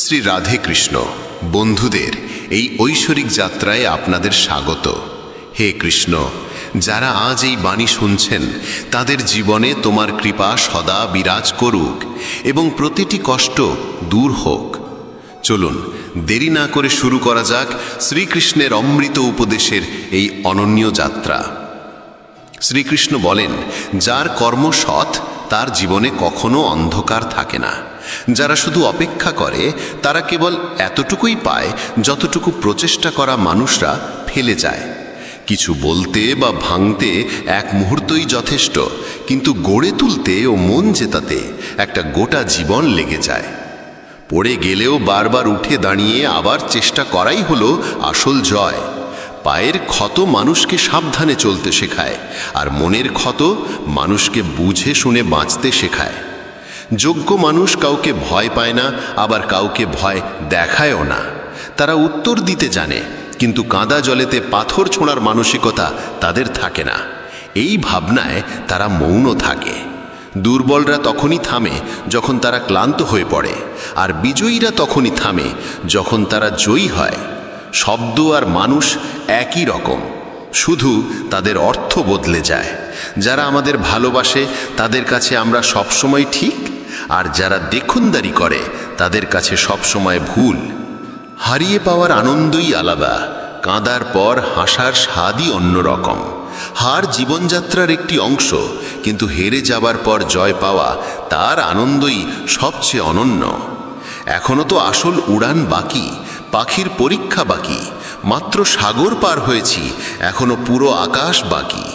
শ্রী রাধে কৃষ্ণ। বন্ধুদের এই ঐশ্বরিক যাত্রায় আপনাদের স্বাগত। হে কৃষ্ণ, যারা আজ এই বাণী শুনছেন তাদের জীবনে তোমার কৃপা সদা বিরাজ করুক এবং প্রতিটি কষ্ট দূর হোক। চলুন দেরি না করে শুরু করা যাক শ্রীকৃষ্ণের অমৃত উপদেশের এই অনন্য যাত্রা। শ্রীকৃষ্ণ বলেন, যার কর্ম সৎ তার জীবনে কখনো অন্ধকার থাকে না। যারা শুধু অপেক্ষা করে তারা কেবল এতটুকুই পায় যতটুকু প্রচেষ্টা করা মানুষরা ফেলে যায়। কিছু বলতে বা ভাঙতে এক মুহূর্তই যথেষ্ট, কিন্তু গড়ে তুলতে ও মন জেতাতে একটা গোটা জীবন লেগে যায়। পড়ে গেলেও বারবার উঠে দাঁড়িয়ে আবার চেষ্টা করাই হলো আসল জয়। পায়ের ক্ষত মানুষকে সাবধানে চলতে শেখায়, আর মনের ক্ষত মানুষকে বুঝে শুনে বাঁচতে শেখায়। যোগ্য মানুষ কাউকে ভয় পায় না, আবার কাউকে ভয় দেখায়ও না। তারা উত্তর দিতে জানে, কিন্তু কাদা জলেতে পাথর ছোঁড়ার মানসিকতা তাদের থাকে না। এই ভাবনায় তারা মৌন থাকে। দুর্বলরা তখনই থামে যখন তারা ক্লান্ত হয়ে পড়ে, আর বিজয়ীরা তখনই থামে যখন তারা জয়ী হয়। শব্দ আর মানুষ একই রকম, শুধু তাদের অর্থ বদলে যায়। যারা আমাদের ভালোবাসে তাদের কাছে আমরা সবসময় ঠিক, আর যারা দেখুনদারি করে তাদের কাছে সবসময় ভুল। হারিয়ে পাওয়ার আনন্দই আলাদা, কাঁদার পর হাসার স্বাদই অন্যরকম। হার জীবনযাত্রার একটি অংশ, কিন্তু হেরে যাবার পর জয় পাওয়া তার আনন্দই সবচেয়ে অনন্য। এখনো তো আসল উড়ান বাকি, পাখির পরীক্ষা বাকি। মাত্র সাগর পার হয়েছি, এখনো পুরো আকাশ বাকি।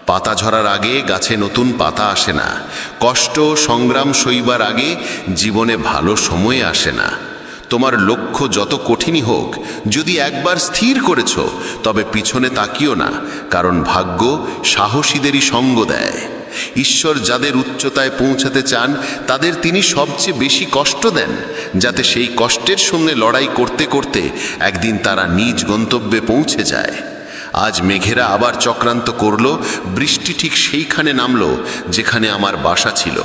পাতা ঝরার আগে গাছে নতুন পাতা আসে না। কষ্ট সংগ্রাম সইবার আগে জীবনে ভালো সময় আসে না। তোমার লক্ষ্য যত কঠিনই হোক, যদি একবার স্থির করেছ তবে পিছনে তাকিও না, কারণ ভাগ্য সাহসীদেরই সঙ্গ দেয়। ঈশ্বর যাদের উচ্চতায় পৌঁছাতে চান তাদের তিনি সবচেয়ে বেশি কষ্ট দেন, যাতে সেই কষ্টের সঙ্গে লড়াই করতে করতে একদিন তারা নিজ গন্তব্যে পৌঁছে যায়। আজ মেঘেরা আবার চক্রান্ত করল, বৃষ্টি ঠিক সেইখানে নামলো যেখানে আমার বাসা ছিল।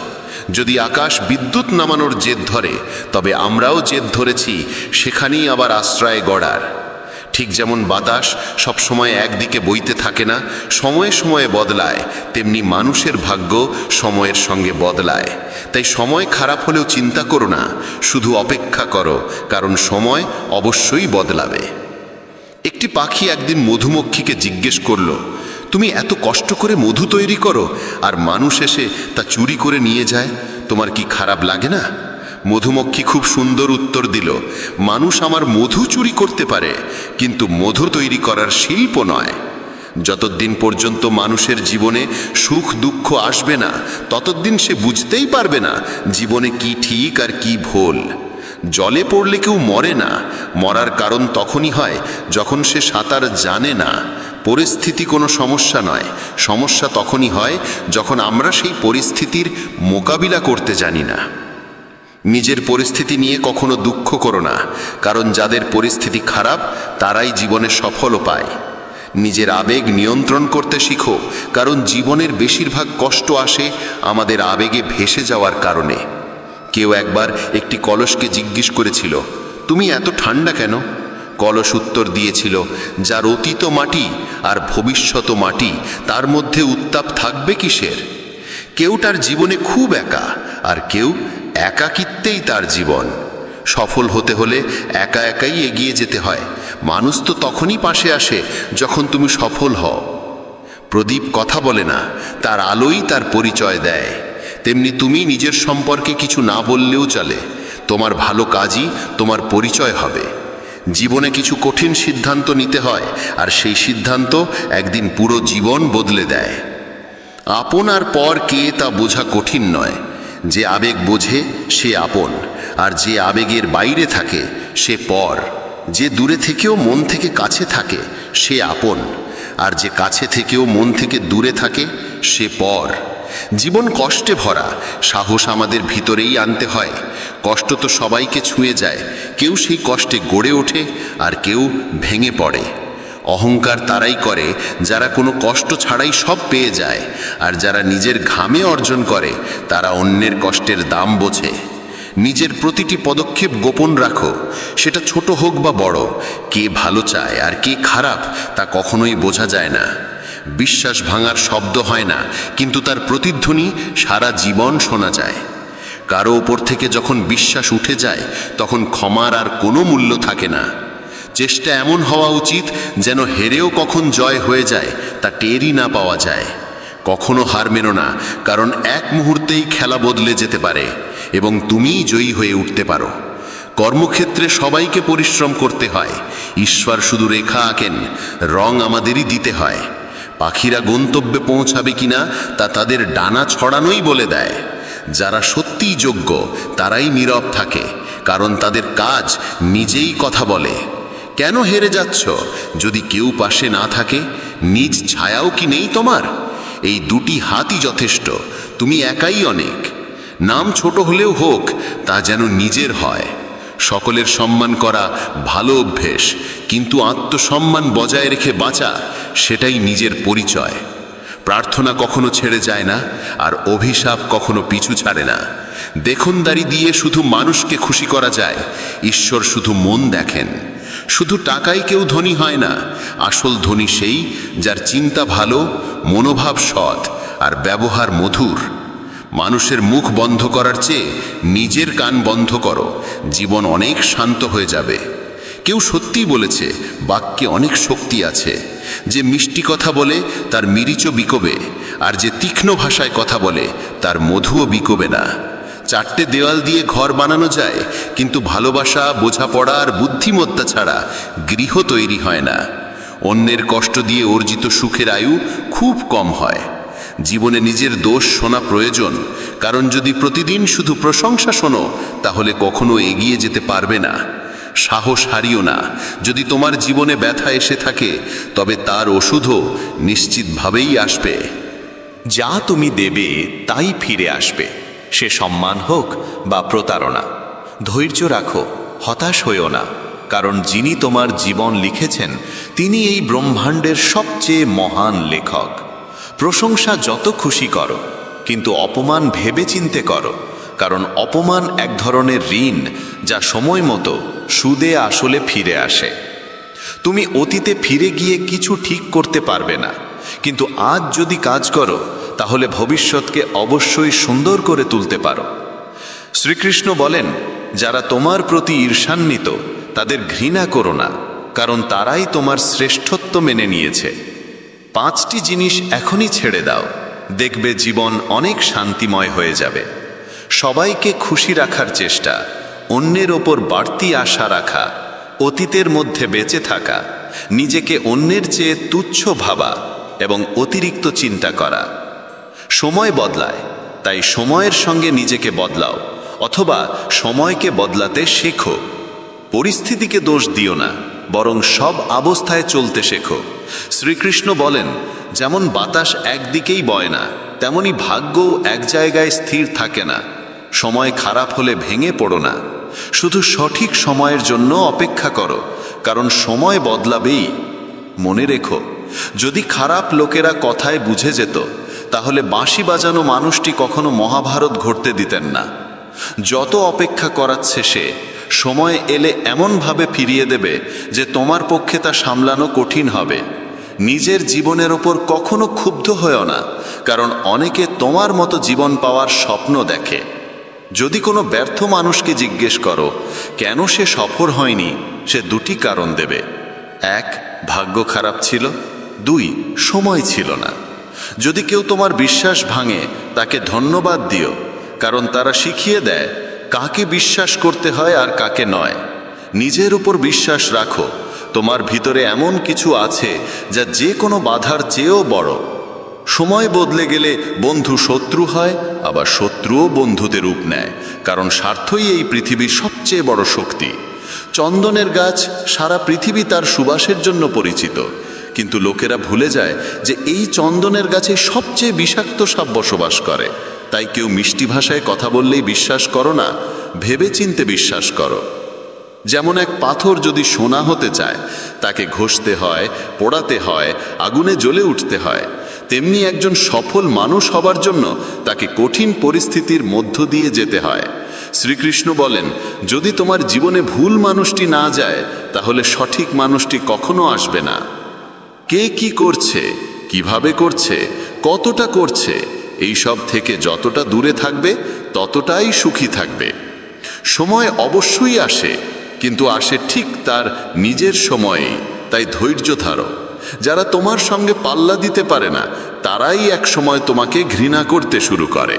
যদি আকাশ বিদ্যুৎ নামানোর জেদ ধরে, তবে আমরাও জেদ ধরেছি সেখানেই আবার আশ্রয় গড়ার। ঠিক যেমন বাতাস সবসময় একদিকে বইতে থাকে না, সময়ে সময়ে বদলায়, তেমনি মানুষের ভাগ্য সময়ের সঙ্গে বদলায়। তাই সময় খারাপ হলেও চিন্তা করো না, শুধু অপেক্ষা করো, কারণ সময় অবশ্যই বদলাবে। একটি পাখি একদিন মধুমক্ষীকে জিজ্ঞেস করল, তুমি এত কষ্ট করে মধু তৈরি করো, আর মানুষ এসে তা চুরি করে নিয়ে যায়, তোমার কি খারাপ লাগে না? মধুমক্ষী খুব সুন্দর উত্তর দিল, মানুষ আমার মধু চুরি করতে পারে, কিন্তু মধু তৈরি করার শিল্প নয়। যতদিন পর্যন্ত মানুষের জীবনে সুখ দুঃখ আসবে না, ততদিন সে বুঝতেই পারবে না জীবনে কি ঠিক আর কি ভুল। জলে পড়লে কেউ মরে না, মরার কারণ তখনই হয় যখন সে সাঁতার জানে না। পরিস্থিতি কোনো সমস্যা নয়, সমস্যা তখনই হয় যখন আমরা সেই পরিস্থিতির মোকাবিলা করতে জানি না। নিজের পরিস্থিতি নিয়ে কখনো দুঃখ করো না, কারণ যাদের পরিস্থিতি খারাপ তারাই জীবনে সফলও পায়। নিজের আবেগ নিয়ন্ত্রণ করতে শিখো, কারণ জীবনের বেশিরভাগ কষ্ট আসে আমাদের আবেগে ভেসে যাওয়ার কারণে। কেউ একবার একটি কলসকে জিজ্ঞেস করেছিল, তুমি এত ঠান্ডা কেন? কলস উত্তর দিয়েছিল, যার অতীত মাটি আর ভবিষ্যৎ মাটি, তার মধ্যে উত্তাপ থাকবে কিসের? কেউ তার জীবনে খুব একা, আর কেউ একাকিত্বেই তার জীবন। সফল হতে হলে একা একাই এগিয়ে যেতে হয়। মানুষ তো তখনই পাশে আসে যখন তুমি সফল হও। প্রদীপ কথা বলে না, তার আলোই তার পরিচয় দেয়। তেমনি তুমি নিজের সম্পর্কে কিছু না বললেও চলে, তোমার ভালো কাজই তোমার পরিচয় হবে। জীবনে কিছু কঠিন সিদ্ধান্ত নিতে হয়, আর সেই সিদ্ধান্ত একদিন পুরো জীবন বদলে দেয়। আপন আর পর কে তা বোঝা কঠিন নয়। যে আবেগ বোঝে সে আপন, আর যে আবেগের বাইরে থাকে সে পর। যে দূরে থেকেও মন থেকে কাছে থাকে সে আপন, আর যে কাছে থেকেও মন থেকে দূরে থাকে সে পর। জীবন কষ্টে ভরা, সাহস আমাদের ভিতরেই আনতে হয়। কষ্ট তো সবাইকে ছুঁয়ে যায়, কেউ সেই কষ্টে গড়ে ওঠে আর কেউ ভেঙে পড়ে। অহংকার তারাই করে যারা কোনো কষ্ট ছাড়াই সব পেয়ে যায়, আর যারা নিজের ঘামে অর্জন করে তারা অন্যের কষ্টের দাম বোঝে। নিজের প্রতিটি পদক্ষেপ গোপন রাখো, সেটা ছোট হোক বা বড়। কে ভালো চায় আর কে খারাপ তা কখনোই বোঝা যায় না। বিশ্বাস ভাঙার শব্দ হয় না, কিন্তু তার প্রতিধ্বনি সারা জীবন শোনা যায়। কারো ওপর থেকে যখন বিশ্বাস উঠে যায় তখন ক্ষমার আর কোনো মূল্য থাকে না। চেষ্টা এমন হওয়া উচিত যেন হেরেও কখন জয় হয়ে যায় তা টেরই না পাওয়া যায়। কখনো হার মেনো না, কারণ এক মুহূর্তেই খেলা বদলে যেতে পারে এবং তুমিই জয়ী হয়ে উঠতে পারো। কর্মক্ষেত্রে সবাইকে পরিশ্রম করতে হয়, ঈশ্বর শুধু রেখা আঁকেন, রং আমাদেরই দিতে হয়। পাখিরা গন্তব্যে পৌঁছাবে কিনা তা তাদের ডানা ছড়ানোই বলে দেয়। যারা সত্যিই যোগ্য তারাই নীরব থাকে, কারণ তাদের কাজ নিজেই কথা বলে। কেন হেরে যাচ্ছ? যদি কেউ পাশে না থাকে, নিজ ছায়াও কি নেই তোমার? এই দুটি হাতই যথেষ্ট, তুমি একাই অনেক। নাম ছোট হলেও হোক, তা যেন নিজের হয়। সকলের সম্মান করা ভালো অভ্যেস, কিন্তু আত্মসম্মান বজায় রেখে বাঁচা সেটাই নিজের পরিচয়। প্রার্থনা কখনো ছেড়ে যায় না, আর অভিশাপ কখনো পিছু ছাড়ে না। দেখনদারি দিয়ে শুধু মানুষকে খুশি করা যায়, ঈশ্বর শুধু মন দেখেন। শুধু টাকায় কেউ ধনী হয় না, আসল ধনী সেই যার চিন্তা ভালো, মনোভাব সৎ আর ব্যবহার মধুর। মানুষের মুখ বন্ধ করার চেয়ে নিজের কান বন্ধ করো, জীবন অনেক শান্ত হয়ে যাবে। কেউ সত্যিই বলেছে বাক্যে অনেক শক্তি আছে। যে মিষ্টি কথা বলে তার মিরিচও বিকোবে, আর যে তীক্ষ্ণ ভাষায় কথা বলে তার মধুও বিকোবে না। চারটে দেওয়াল দিয়ে ঘর বানানো যায়, কিন্তু ভালোবাসা, বোঝাপড়া আর বুদ্ধিমত্তা ছাড়া গৃহ তৈরি হয় না। অন্যের কষ্ট দিয়ে অর্জিত সুখের আয়ু খুব কম হয়। জীবনে নিজের দোষ শোনা প্রয়োজন, কারণ যদি প্রতিদিন শুধু প্রশংসা শোনো তাহলে কখনো এগিয়ে যেতে পারবে না। সাহস হারিও না, যদি তোমার জীবনে ব্যথা এসে থাকে তবে তার ওষুধও নিশ্চিতভাবেই আসবে। যা তুমি দেবে তাই ফিরে আসবে, সে সম্মান হোক বা প্রতারণা। ধৈর্য রাখো, হতাশ হইও না, কারণ যিনি তোমার জীবন লিখেছেন তিনি এই ব্রহ্মাণ্ডের সবচেয়ে মহান লেখক। প্রশংসা যত খুশি করো, কিন্তু অপমান ভেবে চিন্তে করো, কারণ অপমান এক ধরনের ঋণ যা সময় মতো সুদে আসলে ফিরে আসে। তুমি অতীতে ফিরে গিয়ে কিছু ঠিক করতে পারবে না, কিন্তু আজ যদি কাজ করো তাহলে ভবিষ্যৎকে অবশ্যই সুন্দর করে তুলতে পারো। শ্রীকৃষ্ণ বলেন, যারা তোমার প্রতি ঈর্ষান্বিত তাদের ঘৃণা করো না, কারণ তারাই তোমার শ্রেষ্ঠত্ব মেনে নিয়েছে। 5টি জিনিস এখনই ছেড়ে দাও, দেখবে জীবন অনেক শান্তিময় হয়ে যাবে। সবাইকে খুশি রাখার চেষ্টা, অন্যের ওপর বাড়তি আশা রাখা, অতীতের মধ্যে বেঁচে থাকা, নিজেকে অন্যের চেয়ে তুচ্ছ ভাবা এবং অতিরিক্ত চিন্তা করা। সময় বদলায়, তাই সময়ের সঙ্গে নিজেকে বদলাও, অথবা সময়কে বদলাতে শেখো। পরিস্থিতিকে দোষ দিও না, বরং সব অবস্থায় চলতে শেখো। শ্রীকৃষ্ণ বলেন, যেমন বাতাস একদিকেই বয় না, তেমনি ভাগ্যও এক জায়গায় স্থির থাকে না। সময় খারাপ হলে ভেঙে পড়ো না, শুধু সঠিক সময়ের জন্য অপেক্ষা করো, কারণ সময় বদলাবেই। মনে রেখো, যদি খারাপ লোকেরা কথায় বুঝে যেত তাহলে বাঁশি বাজানো মানুষটি কখনো মহাভারত ঘটতে দিতেন না। যত অপেক্ষা করাচ্ছে সে, সময় এলে এমনভাবে ফিরিয়ে দেবে যে তোমার পক্ষে তা সামলানো কঠিন হবে। নিজের জীবনের ওপর কখনো ক্ষুব্ধ হয়ো না, কারণ অনেকে তোমার মতো জীবন পাওয়ার স্বপ্ন দেখে। যদি কোনো ব্যর্থ মানুষকে জিজ্ঞেস করো কেন সে সফল হয়নি, সে 2টি কারণ দেবে। 1, ভাগ্য খারাপ ছিল, 2, সময় ছিল না। যদি কেউ তোমার বিশ্বাস ভাঙে তাকে ধন্যবাদ দিও, কারণ তারা শিখিয়ে দেয় কাকে বিশ্বাস করতে হয় আর কাকে নয়। নিজের উপর বিশ্বাস রাখো, তোমার ভিতরে এমন কিছু আছে যা যে কোনো বাধার চেয়েও বড়। সময় বদলে গেলে বন্ধু শত্রু হয়, আবার শত্রুও বন্ধুতে রূপ নেয়, কারণ স্বার্থই এই পৃথিবীর সবচেয়ে বড় শক্তি। চন্দনের গাছ সারা পৃথিবী তার সুবাসের জন্য পরিচিত, কিন্তু লোকেরা ভুলে যায় যে এই চন্দনের গাছে সবচেয়ে বিষাক্ত সাপ বসবাস করে। তাই কেউ মিষ্টি ভাষায় কথা বললেই বিশ্বাস করো না, ভেবে চিনতে বিশ্বাস করো। যেমন এক পাথর যদি সোনা হতে চায় তাকে ঘষতে হয়, পোড়াতে হয়, আগুনে জ্বলে উঠতে হয়। তেমনি একজন সফল মানুষ হবার জন্য তাকে কঠিন পরিস্থিতির মধ্য দিয়ে যেতে হয়। শ্রীকৃষ্ণ বলেন, যদি তোমার জীবনে ভুল মানুষটি না যায় তাহলে সঠিক মানুষটি কখনো আসবে না। কে কি করছে, কিভাবে করছে, কতটা করছে, এই সব থেকে যতটা দূরে থাকবে ততটাই সুখী থাকবে। সময় অবশ্যই আসে, কিন্তু আসে ঠিক তার নিজের সময়েই, তাই ধৈর্য ধরো। যারা তোমার সঙ্গে পাল্লা দিতে পারে না তারাই এক সময় তোমাকে ঘৃণা করতে শুরু করে।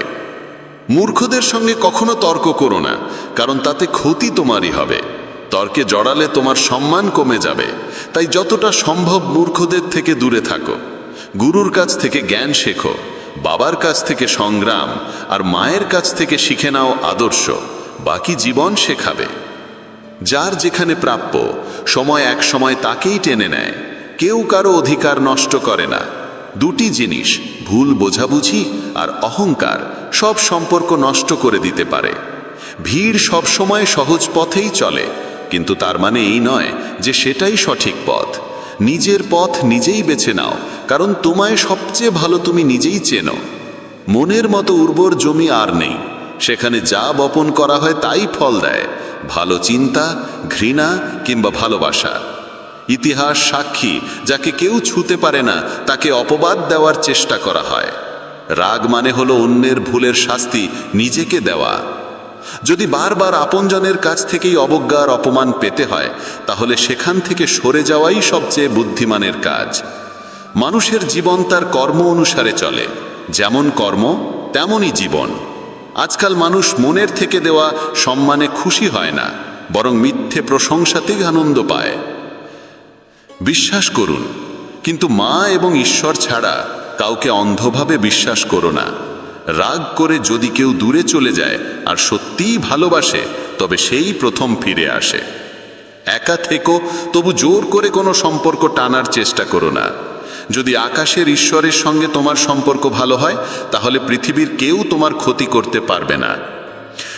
মূর্খদের সঙ্গে কখনো তর্ক করো না, কারণ তাতে ক্ষতি তোমারই হবে। তর্কে জড়ালে তোমার সম্মান কমে যাবে, তাই যতটা সম্ভব মূর্খদের থেকে দূরে থাকো। গুরুর কাছ থেকে জ্ঞান শেখো, বাবার কাছ থেকে সংগ্রাম, আর মায়ের কাছ থেকে শিখে নাও আদর্শ, বাকি জীবন শেখাবে। যার যেখানে প্রাপ্য, সময় এক সময় তাকেই টেনে নেয়। কেউ কারো অধিকার নষ্ট করে না। দুটি জিনিস, ভুল বোঝাবুঝি আর অহংকার, সব সম্পর্ক নষ্ট করে দিতে পারে। ভিড় সব সময় সহজ পথেই চলে, কিন্তু তার মানে এই নয় যে সেটাই সঠিক পথ। নিজের পথ নিজেই বেছে নাও, কারণ তোমায় সবচেয়ে ভালো তুমি নিজেই চেনো। মনের মতো উর্বর জমি আর নেই, সেখানে যা বপন করা হয় তাই ফল দেয়, ভালো চিন্তা, ঘৃণা কিংবা ভালোবাসা। ইতিহাস সাক্ষী, যাকে কেউ ছুঁতে পারে না তাকে অপবাদ দেওয়ার চেষ্টা করা হয়। রাগ মানে হলো অন্যের ভুলের শাস্তি নিজেকে দেওয়া। যদি বারবার আপনজনের কাছ থেকেই অবজ্ঞা আর অপমান পেতে হয়, তাহলে সেখান থেকে সরে যাওয়াই সবচেয়ে বুদ্ধিমানের কাজ। মানুষের জীবন তার কর্ম অনুসারে চলে, যেমন কর্ম তেমনই জীবন। আজকাল মানুষ মনের থেকে দেওয়া সম্মানে খুশি হয় না, বরং মিথ্যে প্রশংসাতেই আনন্দ পায়। বিশ্বাস করুন, কিন্তু মা এবং ঈশ্বর ছাড়া কাউকে অন্ধভাবে বিশ্বাস করো না। রাগ করে যদি কেউ দূরে চলে যায় আর সত্যিই ভালোবাসে, তবে সেই প্রথম ফিরে আসে। একা থেকো, তবু জোর করে কোনো সম্পর্ক টানার চেষ্টা করো না। যদি আকাশের ঈশ্বরের সঙ্গে তোমার সম্পর্ক ভালো হয়, তাহলে পৃথিবীর কেউ তোমার ক্ষতি করতে পারবে না।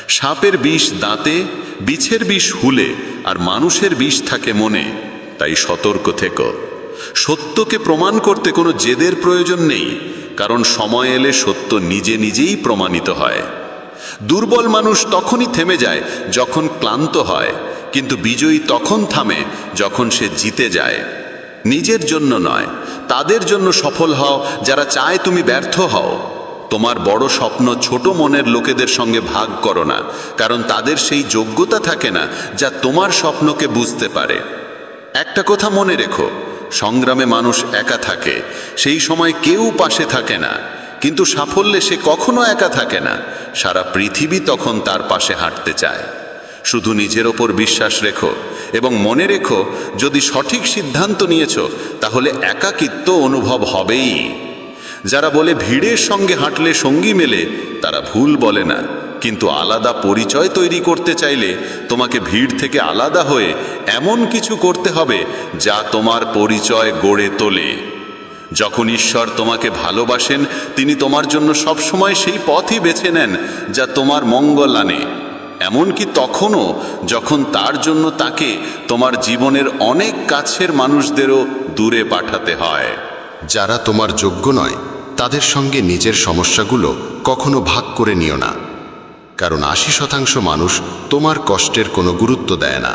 সাপের বিষ দাঁতে, বিছের বিষ হুলে, আর মানুষের বিষ থাকে মনে, তাই সতর্ক থেকো। সত্যকে প্রমাণ করতে কোনো জেদের প্রয়োজন নেই, কারণ সময় এলে সত্য নিজে নিজেই প্রমাণিত হয়। দুর্বল মানুষ তখনই থেমে যায় যখন ক্লান্ত হয়, কিন্তু বিজয়ী তখন থামে যখন সে জিতে যায়। নিজের জন্য নয়, তাদের জন্য সফল হও যারা চায় তুমি ব্যর্থ হও। তোমার বড় স্বপ্ন ছোট মনের লোকেদের সঙ্গে ভাগ করো না, কারণ তাদের সেই যোগ্যতা থাকে না যা তোমার স্বপ্নকে বুঝতে পারে। একটা কথা মনে রেখো, সংগ্রামে মানুষ একা থাকে, সেই সময় কেউ পাশে থাকে না, কিন্তু সাফল্যে সে কখনো একা থাকে না। সারা পৃথিবী তখন তার পাশে হাঁটতে চায়। শুধু নিজের ওপর বিশ্বাস রেখো এবং মনে রেখো, যদি সঠিক সিদ্ধান্ত নিয়েছ তাহলে একাকিত্ব অনুভব হবেই। যারা বলে ভিড়ের সঙ্গে হাঁটলে সঙ্গী মেলে, তারা ভুল বলে না, কিন্তু আলাদা পরিচয় তৈরি করতে চাইলে তোমাকে ভিড় থেকে আলাদা হয়ে এমন কিছু করতে হবে যা তোমার পরিচয় গড়ে তোলে। যখন ঈশ্বর তোমাকে ভালোবাসেন, তিনি তোমার জন্য সবসময় সেই পথই বেছে নেন যা তোমার মঙ্গল আনে, এমনকি তখনও যখন তার জন্য তাকে তোমার জীবনের অনেক কাছের মানুষদেরও দূরে পাঠাতে হয়। যারা তোমার যোগ্য নয় তাদের সঙ্গে নিজের সমস্যাগুলো কখনো ভাগ করে নিও না, কারণ 80% মানুষ তোমার কষ্টের কোনো গুরুত্ব দেয় না,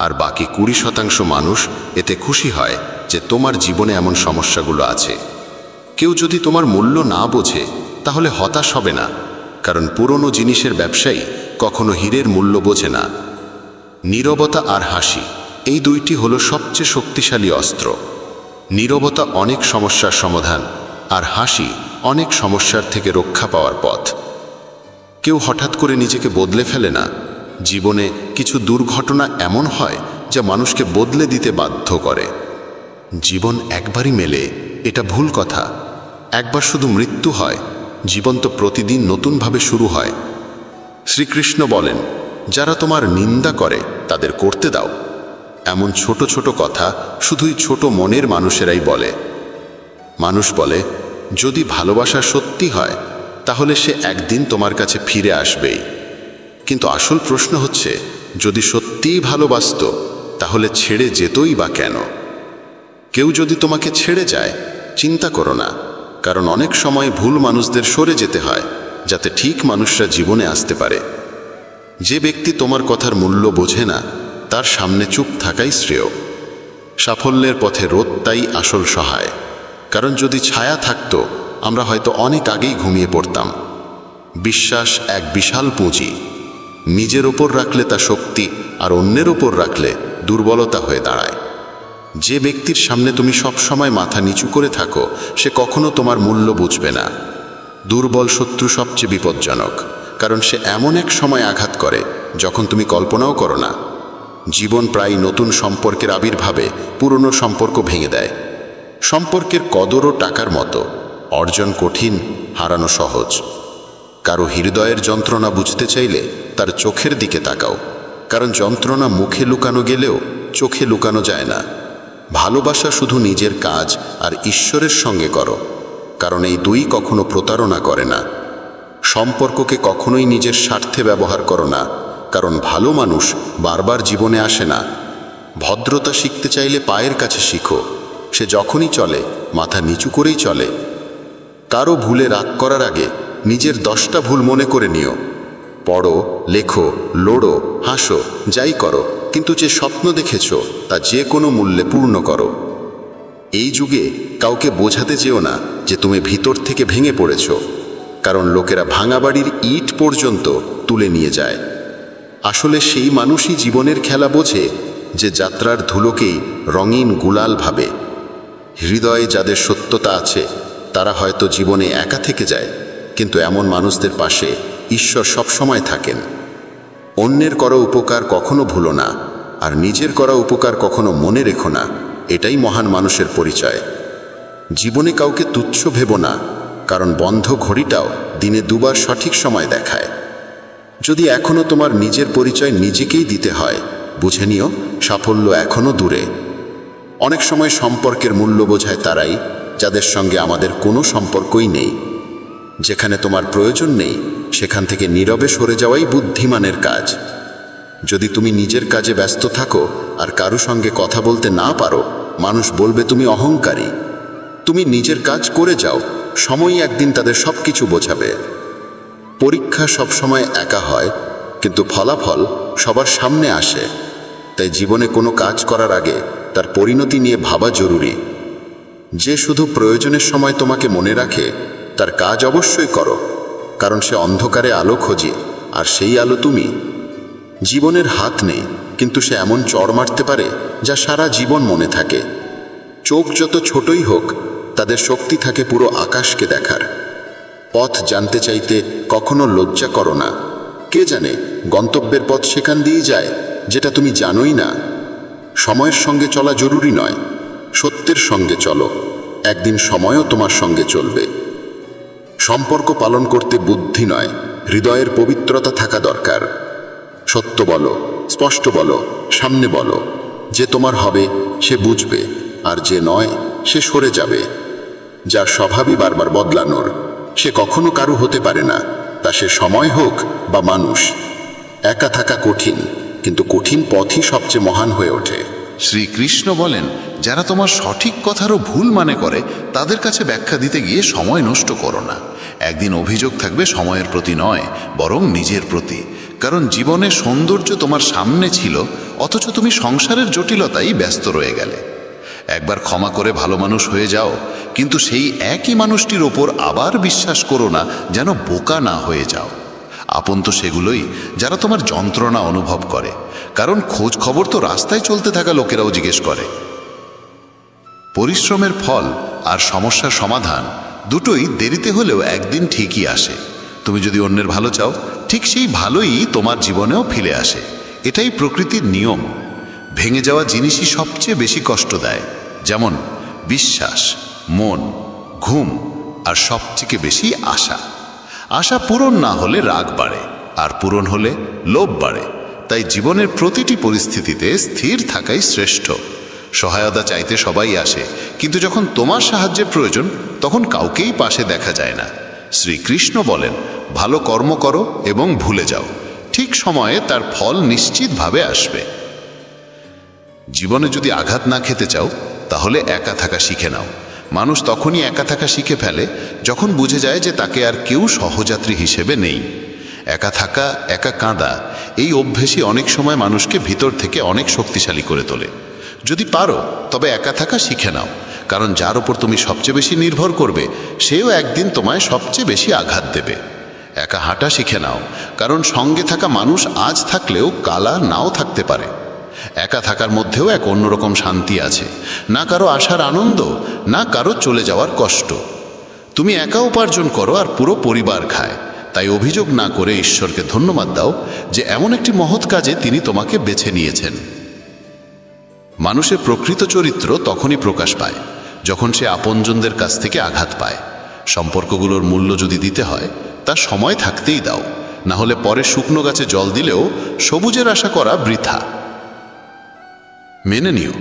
আর বাকি 20% মানুষ এতে খুশি হয় যে তোমার জীবনে এমন সমস্যাগুলো আছে। কেউ যদি তোমার মূল্য না বোঝে তাহলে হতাশ হবে না, কারণ পুরনো জিনিসের ব্যবসায়ী কখনো হীরের মূল্য বোঝে না। নীরবতা আর হাসি, এই দুইটি হলো সবচেয়ে শক্তিশালী অস্ত্র। নীরবতা অনেক সমস্যার সমাধান, আর হাসি অনেক সমস্যার থেকে রক্ষা পাওয়ার পথ। কেউ হঠাৎ করে নিজেকে বদলে ফেলে না। জীবনে কিছু দুর্ঘটনা এমন হয় যা মানুষকে বদলে দিতে বাধ্য করে। জীবন একবারই মেলে, এটা ভুল কথা। একবার শুধু মৃত্যু হয়, জীবন তো প্রতিদিন নতুনভাবে শুরু হয়। শ্রীকৃষ্ণ বলেন, যারা তোমার নিন্দা করে তাদের করতে দাও। এমন ছোট ছোট কথা শুধুই ছোট মনের মানুষেরাই বলে। মানুষ বলে, যদি ভালোবাসা সত্যি হয় তাহলে সে একদিন তোমার কাছে ফিরে আসবেই। কিন্তু আসল প্রশ্ন হচ্ছে, যদি সত্যিই ভালোবাসত তাহলে ছেড়ে যেতই বা কেন? কেউ যদি তোমাকে ছেড়ে যায়, চিন্তা করো না, কারণ অনেক সময় ভুল মানুষদের সরে যেতে হয় যাতে ঠিক মানুষরা জীবনে আসতে পারে। যে ব্যক্তি তোমার কথার মূল্য বোঝে না তার সামনে চুপ থাকাই শ্রেয়। সাফল্যের পথে রোদ তাই আসল সহায়, কারণ যদি ছায়া থাকতো আমরা হয়তো অনেক আগেই ঘুমিয়ে পড়তাম। বিশ্বাস এক বিশাল পুঁজি, নিজের ওপর রাখলে তা শক্তি, আর অন্যের ওপর রাখলে দুর্বলতা হয়ে দাঁড়ায়। যে ব্যক্তির সামনে তুমি সবসময় মাথা নিচু করে থাকো সে কখনো তোমার মূল্য বুঝবে না। দুর্বল শত্রু সবচেয়ে বিপজ্জনক, কারণ সে এমন এক সময় আঘাত করে যখন তুমি কল্পনাও করো না। জীবন প্রায় নতুন সম্পর্কের আবির্ভাবে পুরনো সম্পর্ক ভেঙে দেয়। সম্পর্কের কদরও টাকার মতো, অর্জন কঠিন, হারানো সহজ। কারো হৃদয়ের যন্ত্রণা বুঝতে চাইলে তার চোখের দিকে তাকাও, কারণ যন্ত্রণা মুখে লুকানো গেলেও চোখে লুকানো যায় না। ভালোবাসা শুধু নিজের কাজ আর ঈশ্বরের সঙ্গে করো, কারণ এই দুই কখনো প্রতারণা করে না। সম্পর্ককে কখনোই নিজের স্বার্থে ব্যবহার করো না, কারণ ভালো মানুষ বারবার জীবনে আসে না। ভদ্রতা শিখতে চাইলে পায়ের কাছে শিখো, সে যখনই চলে মাথা নিচু করেই চলে। কারো ভুলে রাগ করার আগে নিজের 10টা ভুল মনে করে নিও। পড়ো, লেখো, লড়ো, হাসো, যাই করো, কিন্তু যে স্বপ্ন দেখেছ তা যে কোনো মূল্যে পূর্ণ করো। এই যুগে কাউকে বোঝাতে যেও না যে তুমি ভিতর থেকে ভেঙে পড়েছ, কারণ লোকেরা ভাঙা বাড়ির ইট পর্যন্ত তুলে নিয়ে যায়। আসলে সেই মানুষই জীবনের খেলা বোঝে যে যাত্রার ধুলোকেই রঙিন গুলাল ভাবে। হৃদয়ে যাদের সত্যতা আছে তারা হয়তো জীবনে একা থেকে যায়, কিন্তু এমন মানুষদের পাশে ঈশ্বর সবসময় থাকেন। অন্যের করা উপকার কখনো ভুলো না, আর নিজের করা উপকার কখনো মনে রেখো না। এটাই মহান মানুষের পরিচয়। জীবনে কাউকে তুচ্ছ ভেবো না, কারণ বন্ধ ঘড়িটাও দিনে দুবার সঠিক সময় দেখায়। যদি এখনো তোমার নিজের পরিচয় নিজেকেই দিতে হয়, বুঝে নিও সাফল্য এখনো দূরে। অনেক সময় সম্পর্কের মূল্য বোঝায় তারাই যাদের সঙ্গে আমাদের কোনো সম্পর্কই নেই। যেখানে তোমার প্রয়োজন নেই সেখান থেকে নীরবে সরে যাওয়াই বুদ্ধিমানের কাজ। যদি তুমি নিজের কাজে ব্যস্ত থাকো আর কারো সঙ্গে কথা বলতে না পারো, মানুষ বলবে তুমি অহংকারী। তুমি নিজের কাজ করে যাও, সময়ই একদিন তাদের সব কিছু বোঝাবে। পরীক্ষা সবসময় একা হয়, কিন্তু ফলাফল সবার সামনে আসে। তাই জীবনে কোনো কাজ করার আগে তার পরিণতি নিয়ে ভাবা জরুরি। যে শুধু প্রয়োজনের সময় তোমাকে মনে রাখে তার কাজ অবশ্যই করো, কারণ সে অন্ধকারে আলো খোঁজে, আর সেই আলো তুমি। জীবনের হাত নেই, কিন্তু সে এমন চড় মারতে পারে যা সারা জীবন মনে থাকে। চোখ যত ছোটই হোক তাদের শক্তি থাকে পুরো আকাশকে দেখার। পথ জানতে চাইতে কখনো লজ্জা করো না। কে জানে গন্তব্যের পথ সেখান দিয়েই যায় যেটা তুমি জানোই না। সময়ের সঙ্গে চলা জরুরি নয়, সত্যের সঙ্গে চলো, একদিন সময়ও তোমার সঙ্গে চলবে। সম্পর্ক পালন করতে বুদ্ধি নয়, হৃদয়ের পবিত্রতা থাকা দরকার। সত্য বলো, স্পষ্ট বলো, সামনে বলো। যে তোমার হবে সে বুঝবে, আর যে নয় সে সরে যাবে। যার স্বভাবই বারবার বদলানোর, সে কখনো কারো হতে পারে না, তা সে সময় হোক বা মানুষ। একা থাকা কঠিন, কিন্তু কঠিন পথই সবচেয়ে মহান হয়ে ওঠে। শ্রীকৃষ্ণ বলেন, যারা তোমার সঠিক কথারও ভুল মানে করে তাদের কাছে ব্যাখ্যা দিতে গিয়ে সময় নষ্ট করো না। একদিন অভিযোগ থাকবে সময়ের প্রতি নয়, বরং নিজের প্রতি। কারণ জীবনের সৌন্দর্য তোমার সামনে ছিল, অথচ তুমি সংসারের জটিলতাই ব্যস্ত রয়ে গেলে। একবার ক্ষমা করে ভালো মানুষ হয়ে যাও, কিন্তু সেই একই মানুষটির ওপর আবার বিশ্বাস করো না, যেন বোকা না হয়ে যাও। আপন তো সেগুলোই যারা তোমার যন্ত্রণা অনুভব করে, কারণ খোঁজ খবর তো রাস্তায় চলতে থাকা লোকেরাও জিজ্ঞেস করে। পরিশ্রমের ফল আর সমস্যার সমাধান দুটোই দেরিতে হলেও একদিন ঠিকই আসে। তুমি যদি অন্যের ভালো চাও, ঠিক সেই ভালোই তোমার জীবনেও ফিরে আসে। এটাই প্রকৃতির নিয়ম। ভেঙে যাওয়া জিনিসই সবচেয়ে বেশি কষ্ট দেয়, যেমন বিশ্বাস, মন, ঘুম, আর সবচেয়ে বেশি আশা। আশা পূরণ না হলে রাগ বাড়ে, আর পূরণ হলে লোভ বাড়ে। তাই জীবনের প্রতিটি পরিস্থিতিতে স্থির থাকাই শ্রেষ্ঠ। সহায়তা চাইতে সবাই আসে, কিন্তু যখন তোমার সাহায্যের প্রয়োজন তখন কাউকেই পাশে দেখা যায় না। শ্রীকৃষ্ণ বলেন, ভালো কর্ম করো এবং ভুলে যাও, ঠিক সময়ে তার ফল নিশ্চিতভাবে আসবে। জীবনে যদি আঘাত না খেতে চাও, তাহলে একা থাকা শিখে নাও, মানুষ তখনই একা থাকা শিখে ফেলে যখন বুঝে যায় যে তাকে আর কেউ সহযাত্রী হিসেবে নেই। একা থাকা, একা কাঁদা, এই অভ্যেসই অনেক সময় মানুষকে ভিতর থেকে অনেক শক্তিশালী করে তোলে। যদি পারো তবে একা থাকা শিখে নাও, কারণ যার উপর তুমি সবচেয়ে বেশি নির্ভর করবে সেও একদিন তোমায় সবচেয়ে বেশি আঘাত দেবে। একা হাঁটা শিখে নাও, কারণ সঙ্গে থাকা মানুষ আজ থাকলেও কালা নাও থাকতে পারে। একা থাকার মধ্যেও এক অন্যরকম শান্তি আছে, না কারো আসার আনন্দ, না কারো চলে যাওয়ার কষ্ট। তুমি একা উপার্জন করো আর পুরো পরিবার খায়, তাই অভিযোগ না করে ঈশ্বরকে ধন্যবাদ দাও যে এমন একটি মহৎ কাজে তিনি তোমাকে বেছে নিয়েছেন। মানুষের প্রকৃত চরিত্র তখনই প্রকাশ পায় যখন সে আপনজনদের কাছ থেকে আঘাত পায়। সম্পর্কগুলোর মূল্য যদি দিতে হয় তা সময় থাকতেই দাও, না হলে পরে শুকনো গাছে জল দিলেও সবুজের আশা করা বৃথা। মেনে নিও,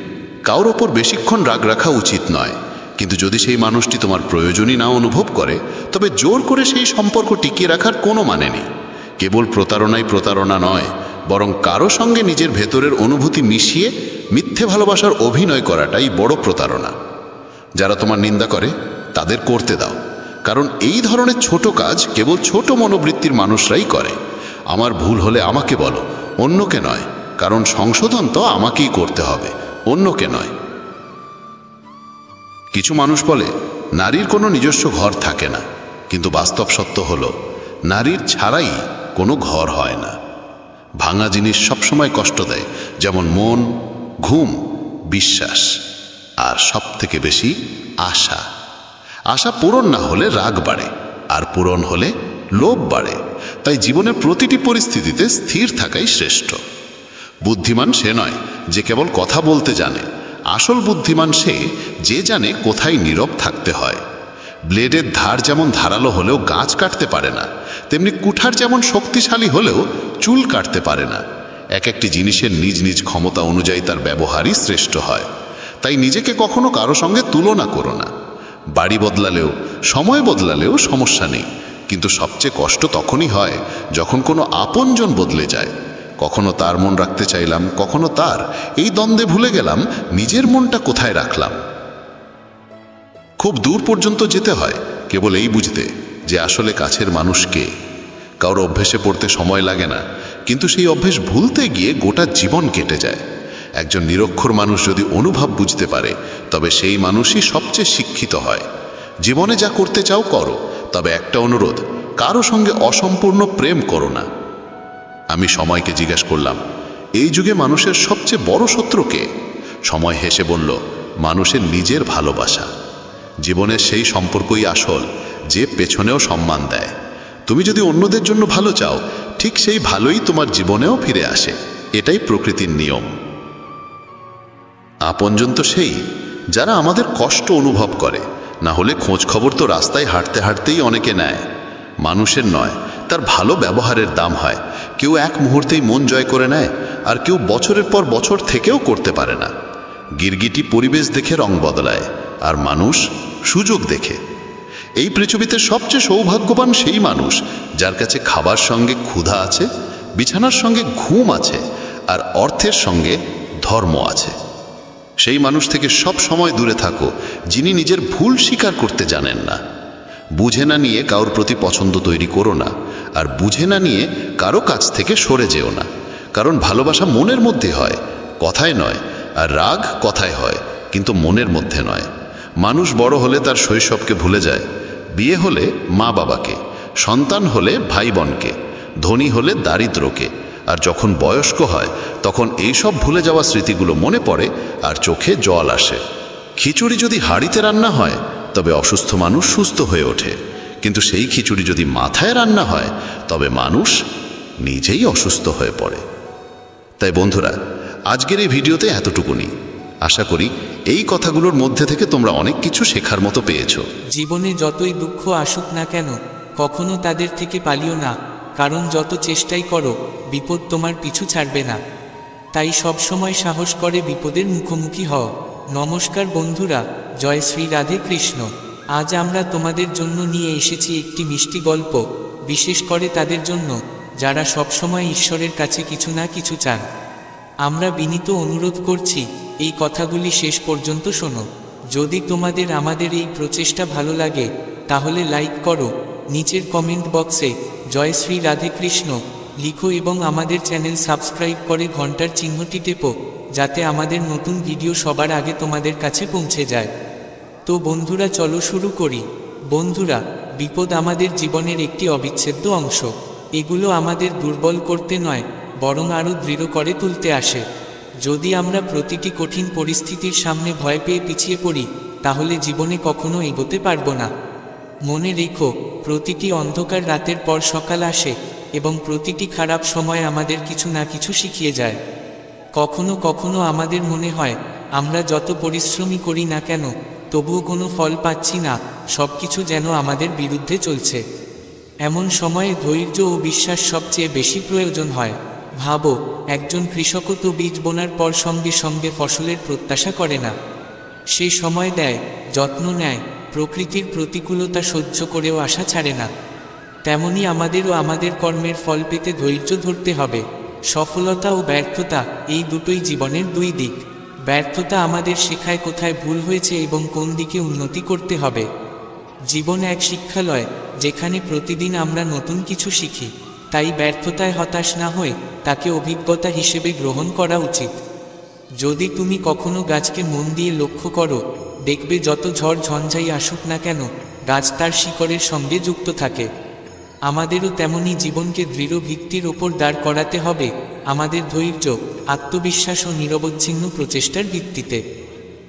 কারোর ওপর বেশিক্ষণ রাগ রাখা উচিত নয়, কিন্তু যদি সেই মানুষটি তোমার প্রয়োজনই না অনুভব করে তবে জোর করে সেই সম্পর্ক টিকিয়ে রাখার কোনো মানে নেই। কেবল প্রতারণাই প্রতারণা নয়, বরং কারো সঙ্গে নিজের ভেতরের অনুভূতি মিশিয়ে মিথ্যে ভালোবাসার অভিনয় করাটাই বড় প্রতারণা। যারা তোমার নিন্দা করে তাদের করতে দাও, কারণ এই ধরনের ছোট কাজ কেবল ছোট মনোবৃত্তির মানুষরাই করে। আমার ভুল হলে আমাকে বলো, অন্যকে নয়, কারণ সংশোধন তো আমাকেই করতে হবে, অন্যকে নয়। কিছু মানুষ বলে নারীর কোনো নিজস্ব ঘর থাকে না, কিন্তু বাস্তব সত্য হলো নারীর ছাড়াই কোনো ঘর হয় না। ভাঙা জিনিস সবসময় কষ্ট দেয়, যেমন মন, ঘুম, বিশ্বাস, আর সবথেকে বেশি আশা। আশা পূরণ না হলে রাগ বাড়ে, আর পূরণ হলে লোভ বাড়ে। তাই জীবনের প্রতিটি পরিস্থিতিতে স্থির থাকাই শ্রেষ্ঠ। বুদ্ধিমান সে নয় যে কেবল কথা বলতে জানে, আসল বুদ্ধিমান সে যে জানে কোথায় নীরব থাকতে হয়। ব্লেডের ধার যেমন ধারালো হলেও গাছ কাটতে পারে না, তেমনি কুঠার যেমন শক্তিশালী হলেও চুল কাটতে পারে না। এক একটি জিনিসের নিজ নিজ ক্ষমতা অনুযায়ী তার ব্যবহারই শ্রেষ্ঠ হয়। তাই নিজেকে কখনো কারো সঙ্গে তুলনা করো না। বাড়ি বদলালেও, সময় বদলালেও সমস্যা নেই, কিন্তু সবচেয়ে কষ্ট তখনই হয় যখন কোনো আপনজন বদলে যায়। কখনো তার মন রাখতে চাইলাম, কখনো তার, এই দ্বন্দ্বে ভুলে গেলাম নিজের মনটা কোথায় রাখলাম। খুব দূর পর্যন্ত যেতে হয় কেবল এই বুঝতে যে আসলে কাছের মানুষ কে। কারো অভ্যেসে পড়তে সময় লাগে না, কিন্তু সেই অভ্যেস ভুলতে গিয়ে গোটা জীবন কেটে যায়। একজন নিরক্ষর মানুষ যদি অনুভব বুঝতে পারে তবে সেই মানুষই সবচেয়ে শিক্ষিত হয়। জীবনে যা করতে চাও করো, তবে একটা অনুরোধ, কারো সঙ্গে অসম্পূর্ণ প্রেম করো না। আমি সময়কে জিজ্ঞেস করলাম, এই যুগে মানুষের সবচেয়ে বড় শত্রু কে? সময় হেসে বলল, মানুষের নিজের ভালোবাসা। জীবনের সেই সম্পর্কই আসল যে পেছনেও সম্মান দেয়। তুমি যদি অন্যদের জন্য ভালো চাও, ঠিক সেই ভালোই তোমার জীবনেও ফিরে আসে। এটাই প্রকৃতির নিয়ম। আপনজন তো সেই যারা আমাদের কষ্ট অনুভব করে, না হলে খোঁজ খবর তো রাস্তায় হাঁটতে হাঁটতেই অনেকে নেয়। মানুষের নয়, তার ভালো ব্যবহারের দাম হয়। কেউ এক মুহূর্তেই মন জয় করে নেয়, আর কেউ বছরের পর বছর থেকেও করতে পারে না। গিরগিটি পরিবেশ দেখে রং বদলায়, আর মানুষ সুযোগ দেখে। এই পৃথিবীতে সবচেয়ে সৌভাগ্যবান সেই মানুষ যার কাছে খাবার সঙ্গে ক্ষুধা আছে, বিছানার সঙ্গে ঘুম আছে, আর অর্থের সঙ্গে ধর্ম আছে। সেই মানুষ থেকে সব সময় দূরে থাকো যিনি নিজের ভুল স্বীকার করতে জানেন না। বুঝে না নিয়ে কারোর প্রতি পছন্দ তৈরি করো না, আর বুঝে না নিয়ে কারো কাছ থেকে সরে যেও না। কারণ ভালোবাসা মনের মধ্যে হয়, কথায় নয়, আর রাগ কথায় হয়, কিন্তু মনের মধ্যে নয়। মানুষ বড় হলে তার শৈশবকে ভুলে যায়, বিয়ে হলে মা বাবাকে, সন্তান হলে ভাই বোনকে, ধনী হলে দারিদ্রকে, আর যখন বয়স্ক হয় তখন এইসব ভুলে যাওয়া স্মৃতিগুলো মনে পড়ে আর চোখে জল আসে। খিচুড়ি যদি হাঁড়িতে রান্না হয় তবে অসুস্থ মানুষ সুস্থ হয়ে ওঠে, কিন্তু সেই খিচুড়ি যদি মাথায় রান্না হয় তবে মানুষ নিজেই অসুস্থ হয়ে পড়ে। তাই বন্ধুরা, আজকের এই ভিডিওতে এতটুকুনি। আশা করি এই কথাগুলোর মধ্যে থেকে তোমরা অনেক কিছু শেখার মতো পেয়েছো। জীবনে যতই দুঃখ আসুক না কেন, কখনো তাদের থেকে পালিও না, কারণ যত চেষ্টাই করো বিপদ তোমার পিছু ছাড়বে না। তাই সব সময় সাহস করে বিপদের মুখোমুখি হও। নমস্কার বন্ধুরা, জয় শ্রী রাধে কৃষ্ণ। আজ আমরা তোমাদের জন্য নিয়ে এসেছি একটি মিষ্টি গল্প, বিশেষ করে তাদের জন্য যারা সব সময় ঈশ্বরের কাছে কিছু না কিছু চান। আমরা বিনীত অনুরোধ করছি এই কথাগুলি শেষ পর্যন্ত শোনো। যদি তোমাদের আমাদের এই প্রচেষ্টা ভালো লাগে তাহলে লাইক করো, নিচের কমেন্ট বক্সে জয় শ্রী রাধে কৃষ্ণ লিখো এবং আমাদের চ্যানেল সাবস্ক্রাইব করে ঘন্টার চিহ্নটি টেপো, যাতে আমাদের নতুন ভিডিও সবার আগে তোমাদের কাছে পৌঁছে যায়। তো বন্ধুরা চলো শুরু করি। বন্ধুরা, বিপদ আমাদের জীবনের একটি অবিচ্ছেদ্য অংশ। এগুলো আমাদের দুর্বল করতে নয়, বরং আরও দৃঢ় করে তুলতে আসে। যদি আমরা প্রতিটি কঠিন পরিস্থিতির সামনে ভয় পেয়ে পিছিয়ে পড়ি, তাহলে জীবনে কখনো এগোতে পারবো না। মনে রেখো, প্রতিটি অন্ধকার রাতের পর সকাল আসে এবং প্রতিটি খারাপ সময় আমাদের কিছু না কিছু শিখিয়ে যায়। কখনো কখনো আমাদের মনে হয় আমরা যত পরিশ্রমই করি না কেন তবুও কোনো ফল পাচ্ছি না, সব কিছু যেন আমাদের বিরুদ্ধে চলছে। এমন সময়ে ধৈর্য ও বিশ্বাস সবচেয়ে বেশি প্রয়োজন হয়। ভাবো, একজন কৃষকও তো বীজ বোনার পর সঙ্গে সঙ্গে ফসলের প্রত্যাশা করে না। সে সময় দেয়, যত্ন নেয়, প্রকৃতির প্রতিকূলতা সহ্য করেও আশা ছাড়ে না। তেমনি আমাদেরও আমাদের কর্মের ফল পেতে ধৈর্য ধরতে হবে। সফলতা ও ব্যর্থতা, এই দুটোই জীবনের দুই দিক। ব্যর্থতা আমাদের শেখায় কোথায় ভুল হয়েছে এবং কোন দিকে উন্নতি করতে হবে। জীবন এক শিক্ষালয়, যেখানে প্রতিদিন আমরা নতুন কিছু শিখি। তাই ব্যর্থতায় হতাশ না হয়ে তাকে অভিজ্ঞতা হিসেবে গ্রহণ করা উচিত। যদি তুমি কখনো গাছকে মন দিয়ে লক্ষ্য করো, দেখবে যত ঝড় ঝঞ্ঝাই আসুক না কেন, গাছ তার শিকড়ের সঙ্গে যুক্ত থাকে। আমাদেরও তেমনি জীবনকে দৃঢ় ভিত্তির ওপর দাঁড় করাতে হবে, আমাদের ধৈর্য, আত্মবিশ্বাস ও নিরবচ্ছিন্ন প্রচেষ্টার ভিত্তিতে।